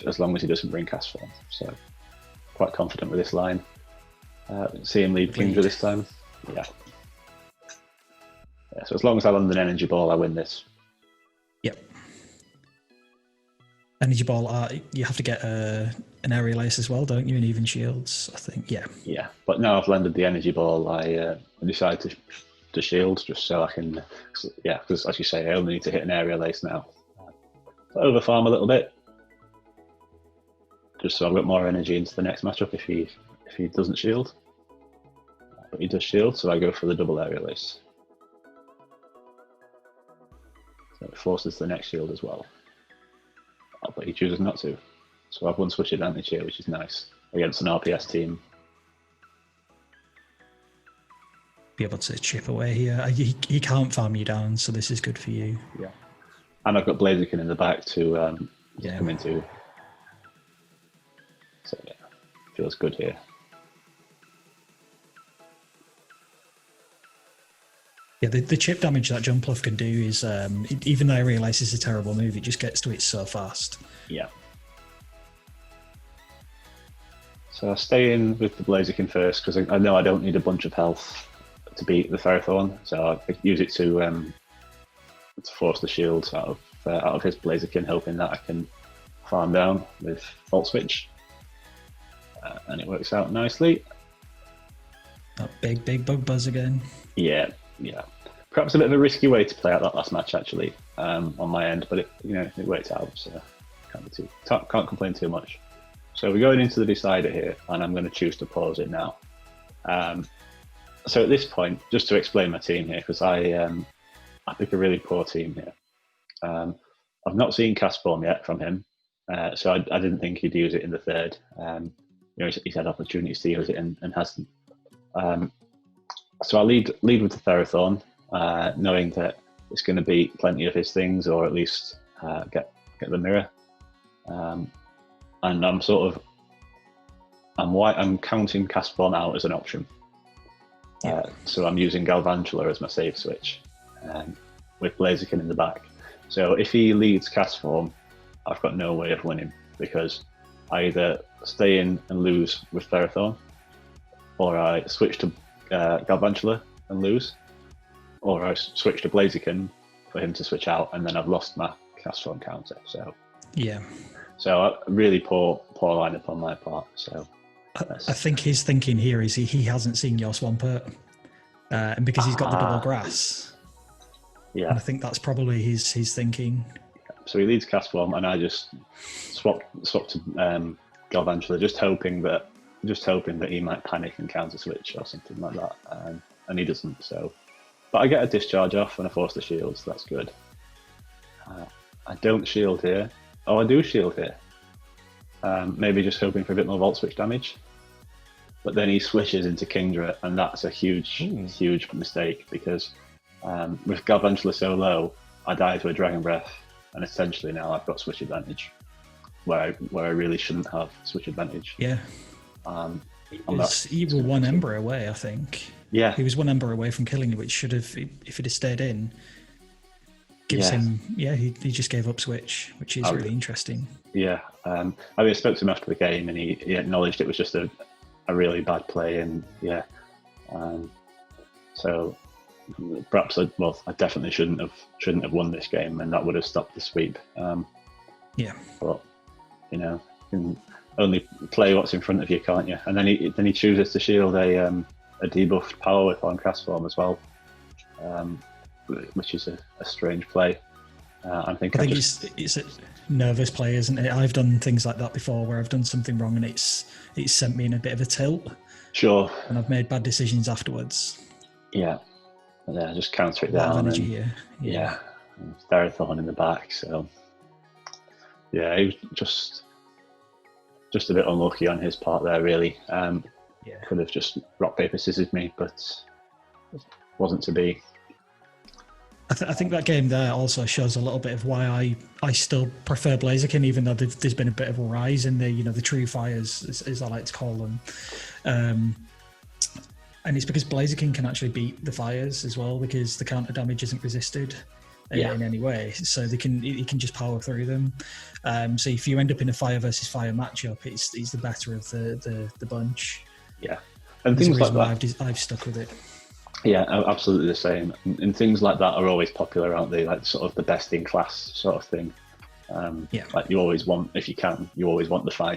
as long as he doesn't bring Castform. So quite confident with this line. See him lead Kingdra this time. Yeah. So as long as I land an energy ball, I win this. Yep. Energy ball, you have to get an aerial ace as well, don't you? And even shields, I think. Yeah. Yeah, but now I've landed the energy ball, I decide to shield just so I can. Yeah, because as you say, I only need to hit an aerial ace now. So overfarm a little bit, just so I've got more energy into the next matchup if he doesn't shield. But he does shield, so I go for the double aerial ace. So it forces the next shield as well. But he chooses not to. So I've won switch advantage here, which is nice against an RPS team. Be able to chip away here. He can't farm you down, so this is good for you. Yeah. And I've got Blaziken in the back to come into. So yeah, feels good here. Yeah, the chip damage that Jumpluff can do is, even though I realise it's a terrible move, it just gets to it so fast. Yeah. So I stay in with the Blaziken first because I know I don't need a bunch of health to beat the Ferrothorn, so I use it to force the shields out of his Blaziken, hoping that I can farm down with Volt Switch, and it works out nicely. That big bug buzz again. Yeah. Perhaps a bit of a risky way to play out that last match actually on my end, but it worked out, so can't complain too much. So we're going into the decider here, and I'm going to choose to pause it now. So at this point, just to explain my team here, because I pick a really poor team here. I've not seen Castform yet from him, so I didn't think he'd use it in the third. He's had opportunities to use it and hasn't. So I lead with the Ferrothorn, knowing that it's going to beat plenty of his things, or at least get the mirror. And I'm counting Castform out as an option. So I'm using Galvantula as my save switch, with Blaziken in the back. So if he leads Castform, I've got no way of winning, because I either stay in and lose with Ferrothorn, or I switch to Galvantula and lose, or I switch to Blaziken for him to switch out, and then I've lost my Castform counter. So a really poor lineup on my part. So I think his thinking here is he hasn't seen your Swampert, and because he's got the double grass. Yeah, and I think that's probably his thinking. So he leads Castform, and I just swapped to Galvantula, just hoping that he might panic and counter switch or something like that, and he doesn't. So, but I get a discharge off and I force the shield, so that's good. I don't shield here. Oh, I do shield here. Maybe just hoping for a bit more Volt Switch damage. But then he switches into Kingdra, and that's a huge mistake, because with Galvantula so low, I die to a Dragon Breath, and essentially now I've got switch advantage, where I really shouldn't have switch advantage. Yeah. He was one Ember away, I think. Yeah. He was one Ember away from killing you, which should have, if it had stayed in, gives him. Yeah, he just gave up switch, which is really interesting. Yeah. I spoke to him after the game, and he acknowledged it was just a really bad play, and so perhaps I definitely shouldn't have won this game, and that would have stopped the sweep. Yeah. But, you know, you can only play what's in front of you, can't you? And then he chooses to shield a debuffed Power Whip on cast form as well, which is a strange play. I think it's a nervous play, isn't it? I've done things like that before where I've done something wrong and it's sent me in a bit of a tilt. Sure. And I've made bad decisions afterwards. Yeah. Yeah, just counter it a lot down. Of energy here. Yeah. Therathorn in the back. So, yeah, he was just a bit unlucky on his part there, really. Could have just rock, paper, scissors me, but wasn't to be. I think that game there also shows a little bit of why I still prefer Blaziken, even though there's been a bit of a rise in the true fires, as I like to call them. And it's because Blaziken can actually beat the fires as well, because the counter damage isn't resisted in any way. So it can just power through them. So if you end up in a fire versus fire matchup, he's the better of the bunch. Yeah, and things like that. I've stuck with it. Yeah, absolutely the same. And things like that are always popular, aren't they? Like sort of the best in class sort of thing. Like you always want, if you can, you always want the fire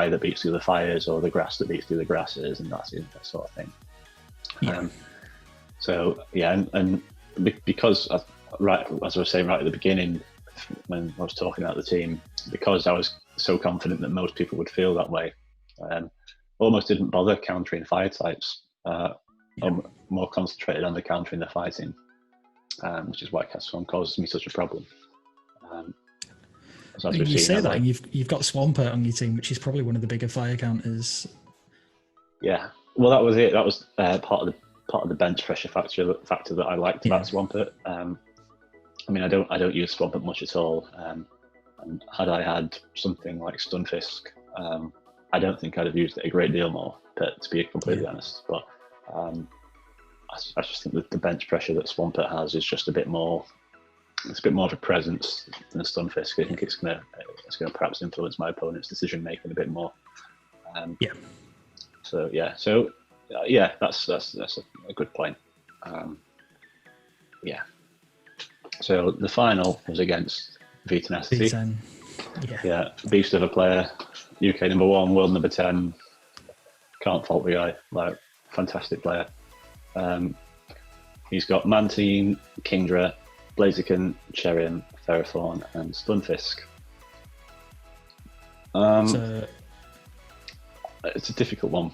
that beats the other fires, or the grass that beats the other grasses, and that sort of thing. And because as I was saying right at the beginning when I was talking about the team, because I was so confident that most people would feel that way, almost didn't bother countering fire types. I'm more concentrated on the countering the fighting, which is why cast form causes me such a problem. You say that, and you've got Swampert on your team, which is probably one of the bigger fire counters. Yeah, well, that was it. That was part of the bench pressure factor that I liked about Swampert. I mean, I don't use Swampert much at all. And had I had something like Stunfisk, I don't think I'd have used it a great deal more. To be completely honest, but I just think that the bench pressure that Swampert has is just a bit more. It's a bit more of a presence than a Stunfisk. I think it's gonna perhaps influence my opponent's decision making a bit more. So that's a good point. So the final was against VTENACITY. Beast of a player, UK number 1, world number 10. Can't fault the guy. Like, fantastic player. He's got Mantine, Kingdra, Blaziken, Cherrim, Ferrothorn, and Stunfisk. It's a difficult one.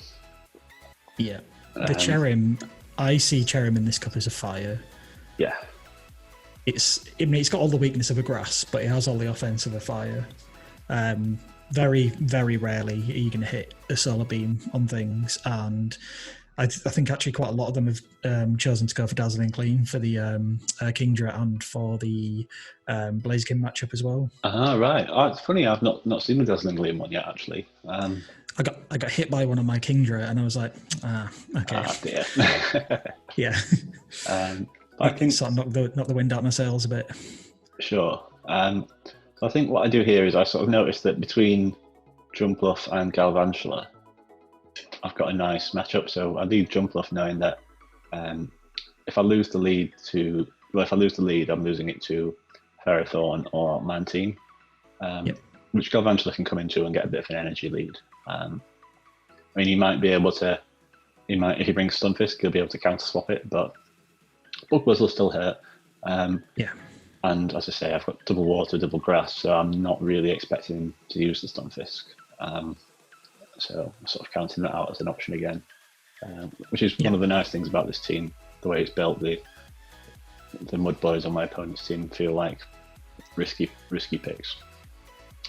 Yeah. The Cherrim, I see Cherrim in this cup as a fire. Yeah. It's got all the weakness of a grass, but it has all the offense of a fire. Very, very rarely are you going to hit a solar beam on things, and I think actually quite a lot of them have chosen to go for Dazzling Clean for the Kingdra and for the Blaziken matchup as well. Right. Oh, it's funny, I've not seen the Dazzling Clean one yet, actually. I got hit by one on my Kingdra, and I was like, okay. Dear. Yeah. I think sort of knock the wind out my sails a bit. Sure. So I think what I do here is I sort of noticed that between Jumpluff and Galvantula, I've got a nice matchup. So I leave Jumpluff knowing that if I lose the lead, I'm losing it to Ferrothorn or Mantine, which Galvantula can come into and get a bit of an energy lead. I mean, he might be able to. If he brings Stunfisk, he'll be able to counter swap it, but Bugbuzzle will still hurt. And as I say, I've got double water, double grass, so I'm not really expecting to use the Stunfisk. So I'm sort of counting that out as an option again, which is one of the nice things about this team. The way it's built, the mud boys on my opponent's team feel like risky picks.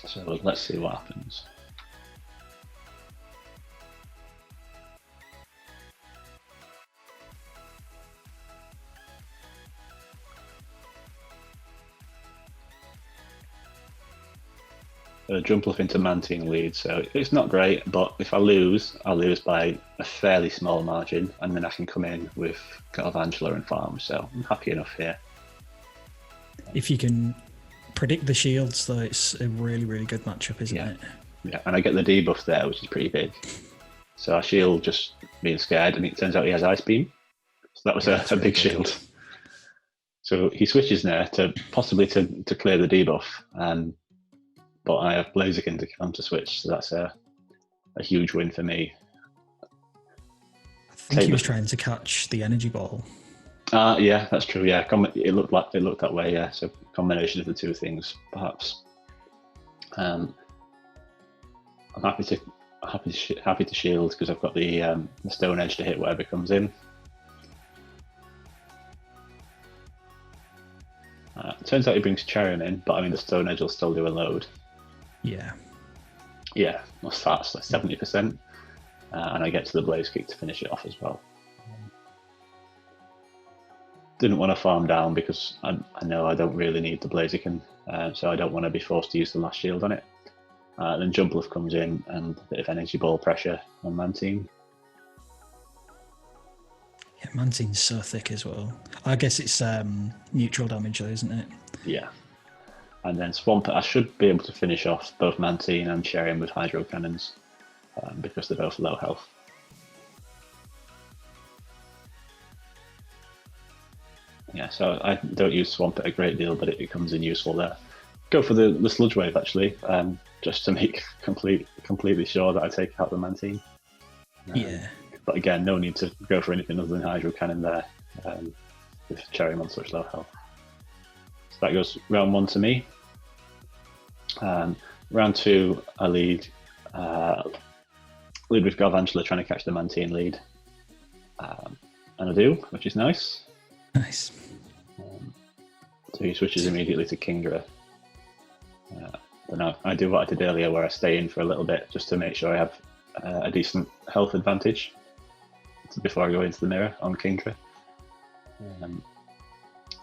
So let's see what happens. Jumpluff into Mantine lead, so it's not great, but if I lose, I'll lose by a fairly small margin, and then I can come in with Galvantula and farm, so I'm happy enough here. If you can predict the shields, though, it's a really, really good matchup, isn't it? Yeah, and I get the debuff there, which is pretty big. So I shield just being scared, and it turns out he has Ice Beam, so that was a big shield. So he switches there to possibly to clear the debuff, but I have Blaziken to counter switch, so that's a huge win for me. I think he was trying to catch the energy ball. Yeah, that's true. Yeah, it looked that way. Yeah, so combination of the two things, perhaps. I'm happy to shield because I've got the Stone Edge to hit whatever comes in. Turns out he brings Charium in, but I mean the Stone Edge will still do a load. Yeah. Yeah, what's that? It's like 70%, and I get to the Blaze Kick to finish it off as well. Didn't want to farm down because I know I don't really need the Blaziken, so I don't want to be forced to use the last shield on it. Then Jumpluff comes in and a bit of energy ball pressure on Mantine. Yeah, Mantine's so thick as well. I guess it's neutral damage though, isn't it? Yeah. And then Swampert, I should be able to finish off both Mantine and Charium with Hydro Cannons because they're both low health. Yeah, so I don't use Swampert a great deal, but it comes in useful there. Go for the Sludge Wave actually, just to make completely sure that I take out the Mantine. Yeah. But again, no need to go for anything other than Hydro Cannon there with Charium on such low health. So that goes round 1 to me. Round 2, I lead with Galvantula trying to catch the Mantine lead. And I do, which is nice. Nice. So he switches immediately to Kingdra. Then I do what I did earlier where I stay in for a little bit just to make sure I have a decent health advantage before I go into the mirror on Kingdra.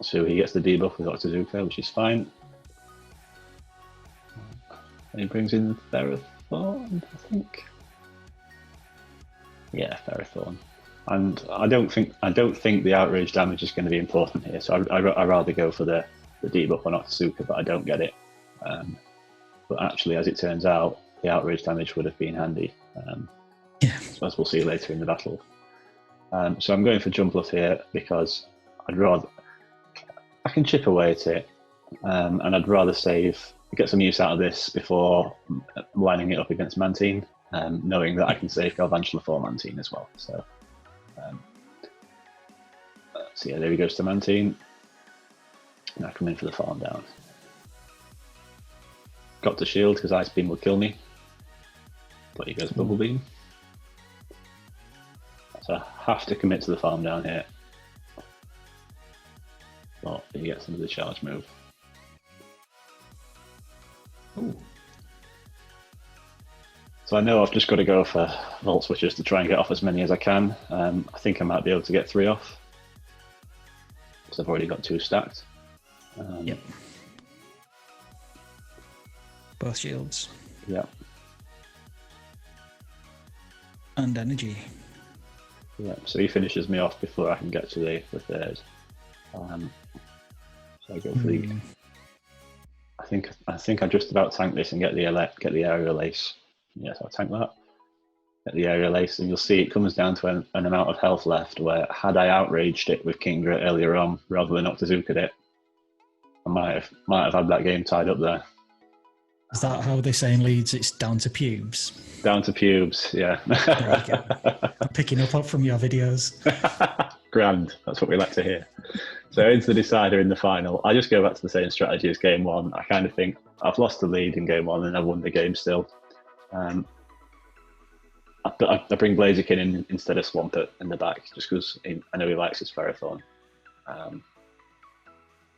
So he gets the debuff with Octazooka, which is fine. And he brings in Ferrothorn, I think. Yeah, Ferrothorn. And I don't think the outrage damage is going to be important here, so I'd rather go for the debuff on Octazooka, but I don't get it. But actually, as it turns out, the outrage damage would have been handy. Yeah. As we'll see later in the battle. So I'm going for Jumpluff here because I can chip away at it, and I'd rather get some use out of this before lining it up against Mantine, knowing that I can save Galvantula for Mantine as well. So yeah, there he goes to Mantine. And I come in for the farm down. Got to shield because Ice Beam would kill me, but he goes Bubble Beam. So I have to commit to the farm down here. But he gets into the charge move. Ooh. So I know I've just got to go for Volt Switches to try and get off as many as I can. I think I might be able to get 3 off. Because I've already got 2 stacked. Yep. Both shields. Yep. And energy. Yeah, so he finishes me off before I can get to the third. So I go for the. I think I just about tank this and get the Aerial Ace. Yes, I'll tank that. Get the Aerial Ace, and you'll see it comes down to an amount of health left. Where had I outraged it with Kingdra earlier on rather than Octazooka it, I might have had that game tied up there. Is that how they say in Leeds? It's down to pubes. Down to pubes, yeah. There you go. I'm picking up from your videos. Grand, that's what we like to hear. So into the decider in the final, I just go back to the same strategy as game 1. I kind of think I've lost the lead in game 1 and I've won the game still. I bring Blaziken in instead of Swampert in the back just because I know he likes his Ferrothorn.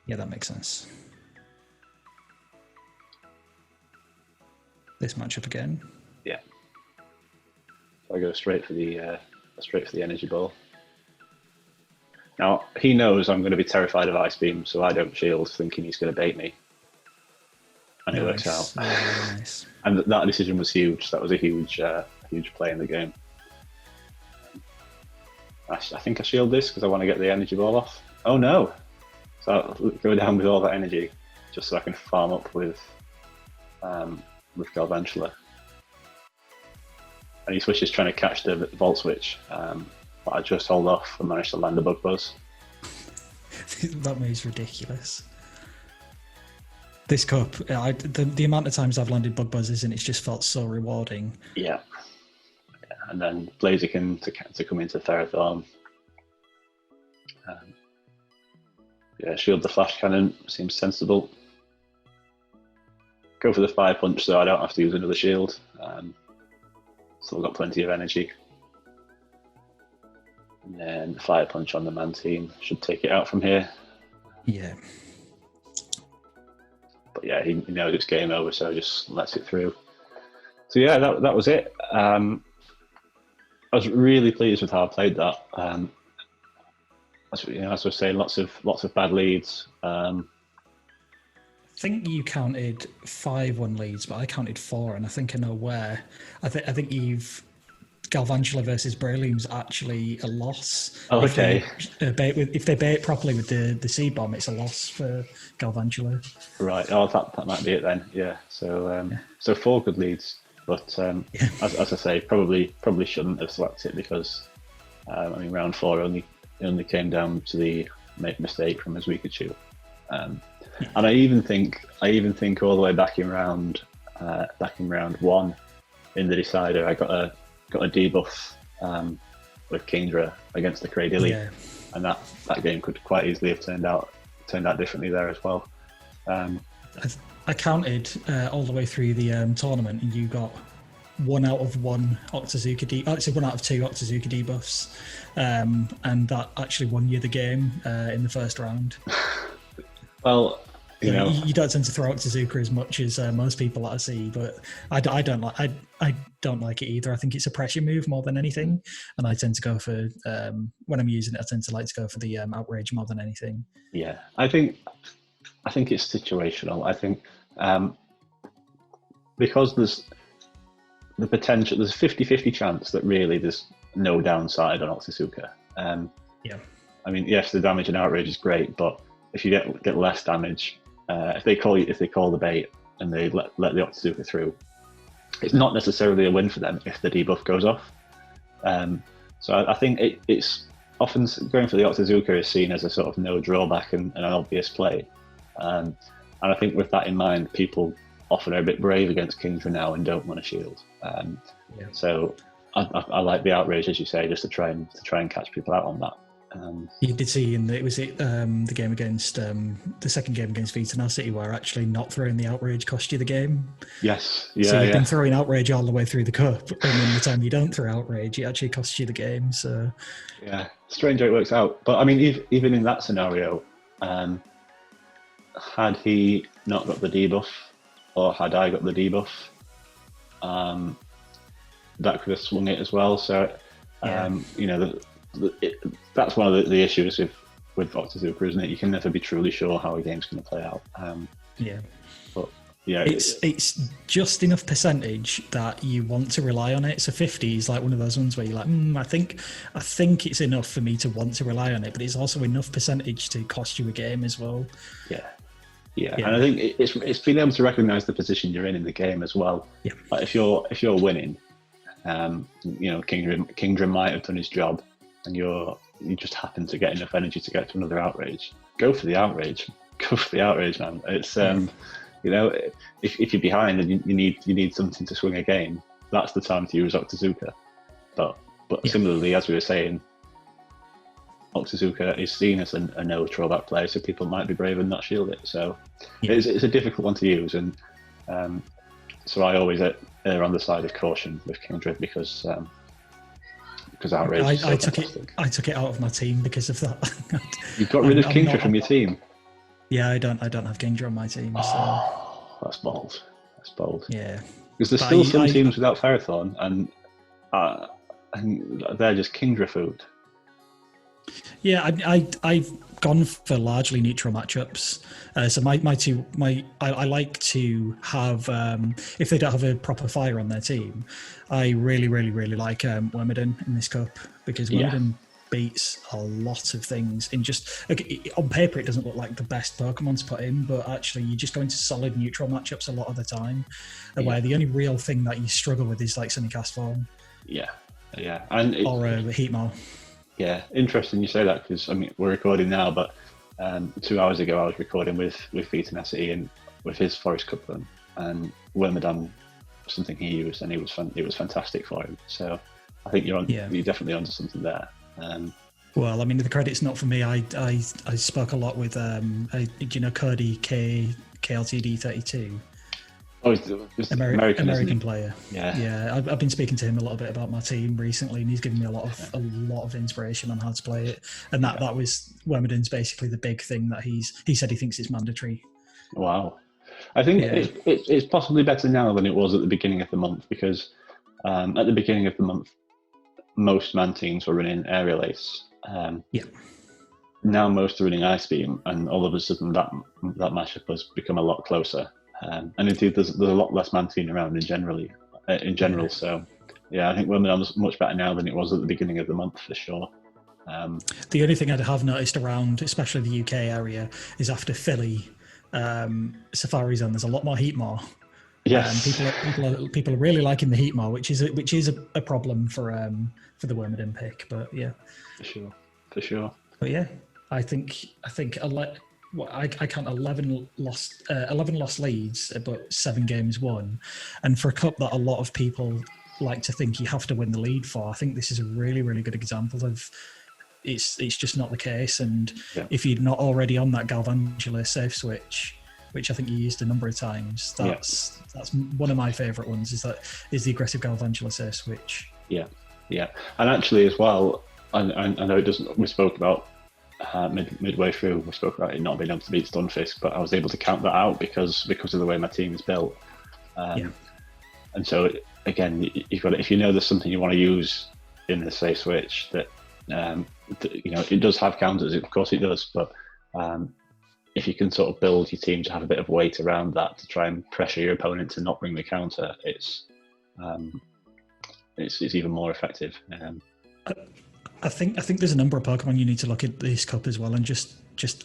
Yeah, that makes sense. This matchup again. Yeah. So I go straight for the energy ball. Now he knows I'm going to be terrified of Ice Beam, so I don't shield, thinking he's going to bait me, and it works out. Very nice. And that decision was huge. That was a huge play in the game. I think I shield this because I want to get the energy ball off. Oh no! So I'll go down with all that energy just so I can farm up with Galvantula. And he switches trying to catch the Volt Switch, but I just hold off and managed to land a Bug Buzz. That move's ridiculous. This cup, the amount of times I've landed bug buzzers and it's just felt so rewarding. Yeah. And then Blaziken to come into Ferrothorn. Shield the Flash Cannon seems sensible. Go for the Fire Punch so I don't have to use another shield. Still got plenty of energy. And then the Fire Punch on the man team should take it out from here. Yeah. But yeah, he knows it's game over, so just lets it through. So yeah, that was it. I was really pleased with how I played that. As I was saying, lots of bad leads. I think you counted 5-1 leads, but I counted 4, and I think I know where. I think you've Galvantula versus Breloom's actually a loss. Oh, okay. If they bait properly with the seed bomb, it's a loss for Galvantula. Right. Oh, that might be it then. Yeah. So so 4 good leads, but as I say, probably shouldn't have selected it because round 4 only came down to the mistake from his Pikachu. And I even think all the way back in round 1 in the decider, I got a debuff with Kingdra against the Cradilly, and that game could quite easily have turned out differently there as well. I counted all the way through the tournament, and you got 1 out of 1 Octazooka actually 1 out of 2 Octazooka debuffs, and that actually won you the game in the first round. Well, you don't tend to throw Octazooka as much as most people that I see, but I don't like it either. I think it's a pressure move more than anything, and I tend to go for when I'm using it. I tend to like to go for the outrage more than anything. Yeah, I think it's situational. I think because there's the potential, there's a 50-50 chance that really there's no downside on Octazooka. Yes, the damage and outrage is great, but if you get less damage, if they call the bait and they let the Octazooka through, it's not necessarily a win for them if the debuff goes off. So I think it's often going for the Octazooka is seen as a sort of no drawback and an obvious play. And I think with that in mind, people often are a bit brave against Kingdra now and don't want to shield. So I like the outrage, as you say, just to try and catch people out on that. You did see the game against the second game against VTENACITY where actually not throwing the outrage cost you the game. Yes, So you've been throwing outrage all the way through the cup, and then the time you don't throw outrage, it actually costs you the game. So yeah, strange how it works out. But even in that scenario, had he not got the debuff, or had I got the debuff, that could have swung it as well. So that's one of the issues with Octazooka, isn't it? You can never be truly sure how a game's going to play out. But yeah, it's just enough percentage that you want to rely on it. So 50 is like one of those ones where you're like, I think it's enough for me to want to rely on it, but it's also enough percentage to cost you a game as well. Yeah. And I think it's being able to recognise the position you're in the game as well. Yeah. Like if you're winning, Kingdra might have done his job, and you just happen to get enough energy to get to another outrage. Go for the outrage. Go for the outrage, man. It's if you're behind and you need something to swing a game, that's the time to use Octazooka. But similarly, as we were saying, Octazooka is seen as a no throwback player, so people might be brave and not shield it. So it's a difficult one to use, and so I always err on the side of caution with Kingdra because outrage. I took it out of my team because of that. You got rid of Kingdra from your team. Yeah, I don't have Kingdra on my team. So. Oh, that's bold. Yeah, because there's still some teams without Ferrothorn, and they're just Kingdra food. Yeah, I've gone for largely neutral matchups. So I like to have if they don't have a proper fire on their team, I really like Wormadon in this cup because Wormadon beats a lot of things in just on paper it doesn't look like the best Pokemon to put in, but actually you just go into solid neutral matchups a lot of the time, where the only real thing that you struggle with is like Sunny Cast Form. And or Heatmore. Yeah, interesting you say that because we're recording now, but 2 hours ago I was recording with VTENACITY, and with his Forest Cup run, and Wormadam was something he used, and it was fantastic for him. So I think you're definitely onto something there. Well, I mean, the credit's not for me. I spoke a lot with do you know Cody KLTD32? Oh, it's American player. Yeah. I've been speaking to him a little bit about my team recently, and he's given me a lot of inspiration on how to play it. And that was Wormadam's basically the big thing that he said he thinks it's mandatory. Wow, I think it's possibly better now than it was at the beginning of the month, because at the beginning of the month, most man teams were running Aerial Ace. Now most are running Ice Beam, and all of a sudden that matchup has become a lot closer. And indeed, there's a lot less man team around in general. So yeah, I think Wormadam's much better now than it was at the beginning of the month for sure. The only thing I have noticed around, especially the UK area, is after Philly, Safari Zone, there's a lot more Heatmore. Yes, people are really liking the Heatmore, which is a problem for the Wormadam pick. But yeah, for sure. But yeah, I think I count 11 lost leads, but 7 games won, and for a cup that a lot of people like to think you have to win the lead for, I think this is a really, really good example of it's just not the case. And if you're not already on that Galvantula safe switch, which I think you used a number of times, that's one of my favourite ones. Is the aggressive Galvantula safe switch. Yeah, and actually as well, I know it doesn't. We spoke about. Midway through, we spoke about it not being able to beat Stunfisk, but I was able to count that out because of the way my team is built. And so again, you've got if you know there's something you want to use in the safe switch that it does have counters. Of course it does, but if you can sort of build your team to have a bit of weight around that to try and pressure your opponent to not bring the counter, it's even more effective. I think there's a number of Pokemon you need to look at this cup as well, and just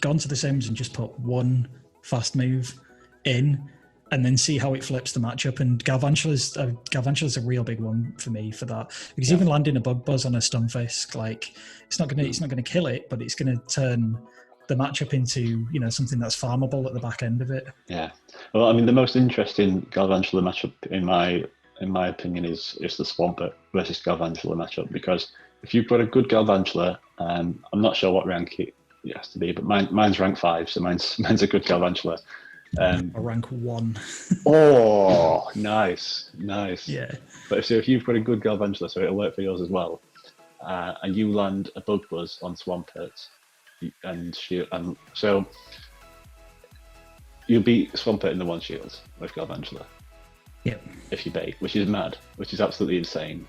go onto the Sims and just put one fast move in, and then see how it flips the matchup. And Galvantula's a real big one for me for that, because even landing a Bug Buzz on a Stunfisk, like it's not gonna kill it, but it's gonna turn the matchup into something that's farmable at the back end of it. Yeah. Well, I mean, the most interesting Galvantula matchup in my opinion is the Swampert versus Galvantula matchup, because if you've got a good Galvantula, I'm not sure what rank it has to be, but mine's rank 5, so mine's a good Galvantula. A rank 1. Oh, nice. Yeah. But if you've got a good Galvantula, so it'll work for yours as well, and you land a Bug Buzz on Swampert, and so you'll beat Swampert in the one shield with Galvantula. Yeah. If you bait, which is mad, which is absolutely insane.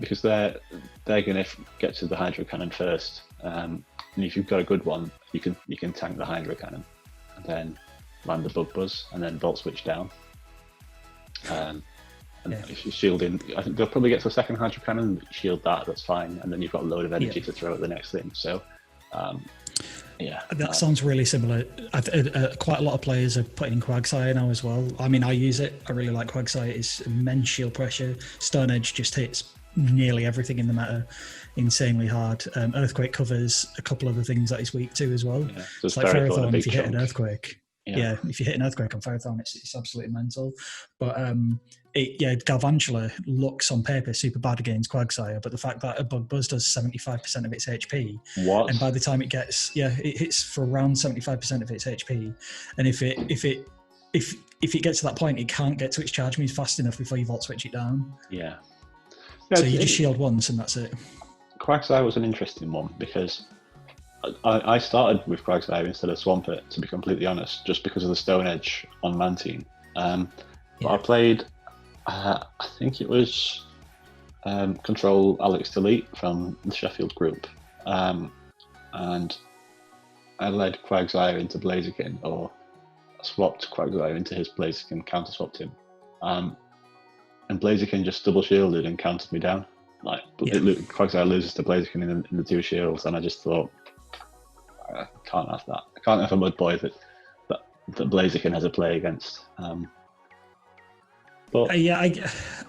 Because they're going to get to the Hydro Cannon first, and if you've got a good one, you can tank the Hydro Cannon, and then land the Bug Buzz, and then Volt Switch down. If you shield in, I think they'll probably get to a second Hydro Cannon, shield that's fine, and then you've got a load of energy to throw at the next thing. So, that sounds really similar. Quite a lot of players are putting in Quagsire now as well. I mean, I use it. I really like Quagsire. It's immense shield pressure. Stone Edge just hits nearly everything in the meta insanely hard. Earthquake covers a couple of the things that it's weak to as well. So it's like Ferrothorn if you hit an Earthquake. Yeah, if you hit an Earthquake on Ferrothorn, it's absolutely mental. But Galvantula looks on paper super bad against Quagsire, but the fact that a Bug Buzz does 75% of its HP, and by the time it hits for around 75% of its HP, and if it gets to that point, it can't get to its charge moves fast enough before you Volt Switch it down. Yeah, so you just shield once and that's it. Quagsire was an interesting one because I started with Quagsire instead of Swampert, to be completely honest, just because of the Stone Edge on Mantine. But I played, I think it was Control Alex Delete from the Sheffield group, and I led Quagsire into Blaziken, or swapped Quagsire into his Blaziken, counter swapped him. And Blaziken just double shielded and countered me down. Quagsire loses to Blaziken in the 2 shields, and I just thought, I can't have that. I can't have a Mud Boy that Blaziken has a play against. I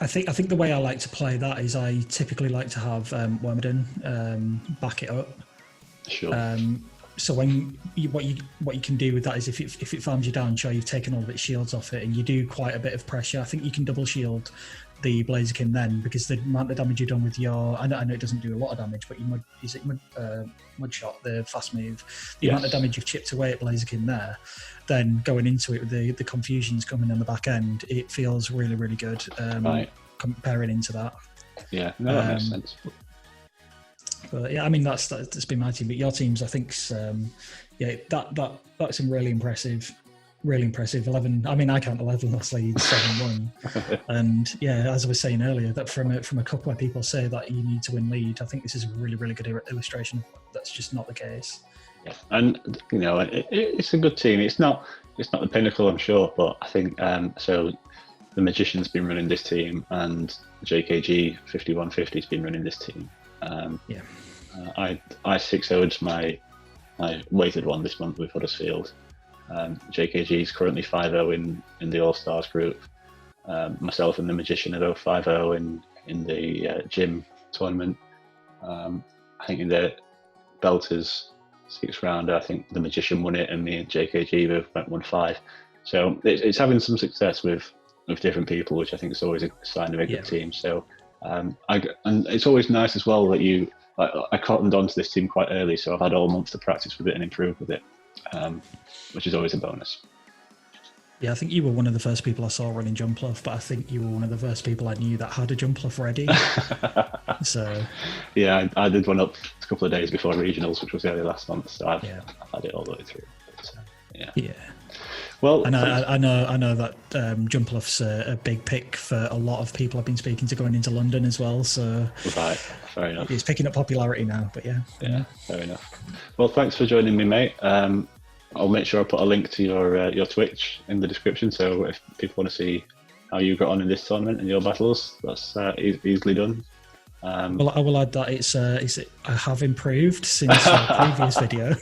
think the way I like to play that is I typically like to have Wormadam back it up. Sure. so what you can do with that is if it farms you down, sure, you've taken all of its shields off it, and you do quite a bit of pressure. I think you can double shield the Blaziken then, because the amount of damage you've done with your, I know it doesn't do a lot of damage, but your mud shot, the fast move, the amount of damage you've chipped away at Blaziken there, then going into it with the confusions coming on the back end, it feels really, really good. Comparing into that. Yeah, no, that makes sense. But yeah, I mean that's been my team, but your team's, I think, that's some really impressive 11. I mean, I count 11 lost leads, 7-1, and yeah, as I was saying earlier, that from a cup where people say that you need to win lead, I think this is a really, really good illustration of that's just not the case. Yeah, and it's a good team. It's not the pinnacle, I'm sure, but I think so. The Magician's been running this team, and JKG 5150's been running this team. I 6-0'd my weighted one this month with Huddersfield. JKG is currently 5-0 in the All Stars group. Myself and the Magician are both 5-0 in the gym tournament. I think in the Belters 6th round, I think the Magician won it, and me and JKG both won 5. So it's having some success with different people, which I think is always a sign of a good team. So and it's always nice as well that I cottoned onto this team quite early, so I've had all month to practice with it and improve with it, which is always a bonus. Yeah, I think you were one of the first people I saw running Jumpluff, but I think you were one of the first people I knew that had a Jumpluff ready. So yeah, I did one up a couple of days before regionals, which was early last month, so I've had it all the way through. But, yeah. Well, I know that Jumpluff's a big pick for a lot of people I've been speaking to going into London as well. So right, fair enough. It's picking up popularity now, but yeah, fair enough. Well, thanks for joining me, mate. I'll make sure I put a link to your Twitch in the description, so if people want to see how you got on in this tournament and your battles, that's easily done. Well, I will add that I have improved since the previous video.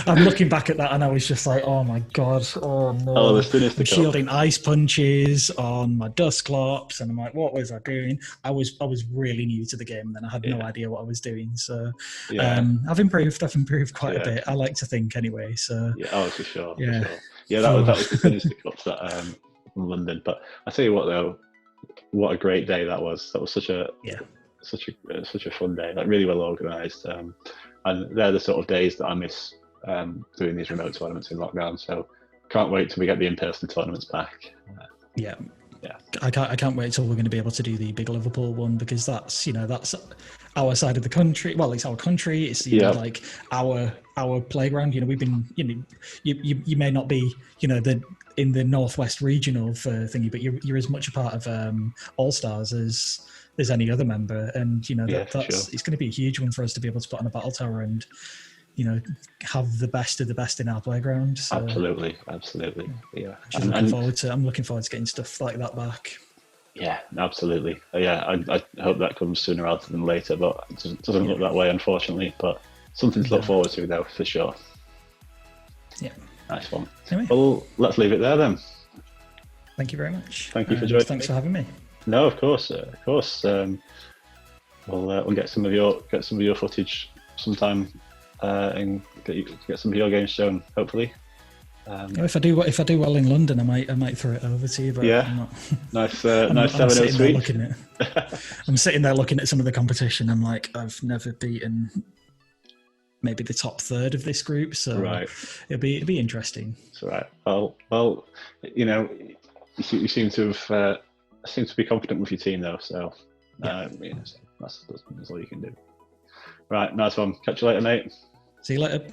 I'm looking back at that and I was just like, oh my god, oh no. I'm shielding ice punches on my Dusclops, and I'm like, what was I doing? I was really new to the game, and then I had no idea what I was doing. So I've improved quite a bit. I like to think anyway. So for sure. That was the Sinister Cups that from London. But I tell you what though, what a great day that was. That was such a fun day, like really well organised. And they're the sort of days that I miss doing these remote tournaments in lockdown. So can't wait till we get the in-person tournaments back. I can't wait till we're going to be able to do the big Liverpool one, because that's our side of the country. Well, it's our country. It's like our playground. We've been you may not be in the northwest regional for thingy, but you're as much a part of All Stars as any other member, and it's going to be a huge one for us to be able to put on a battle tower and have the best of the best in our playground. So, absolutely. Yeah, I'm looking forward to getting stuff like that back. Yeah, absolutely. I hope that comes sooner rather than later, but it doesn't look that way, unfortunately. But something to look forward to, though, for sure. Yeah, nice one. Anyway. Well, let's leave it there then. Thank you very much. Thank you for joining. Thanks for having me. No, of course. We'll get some of your footage sometime, and get some of your games shown, hopefully. If I do well in London, I might throw it over to you. But I'm not. Nice. Nice 7-0 sweep. I'm sitting there looking at some of the competition. I'm like, I've never beaten maybe the top third of this group, so it'll be interesting. That's right. Well, you seem to be confident with your team though, so that's all you can do. Right, nice one. Catch you later, mate. See you later.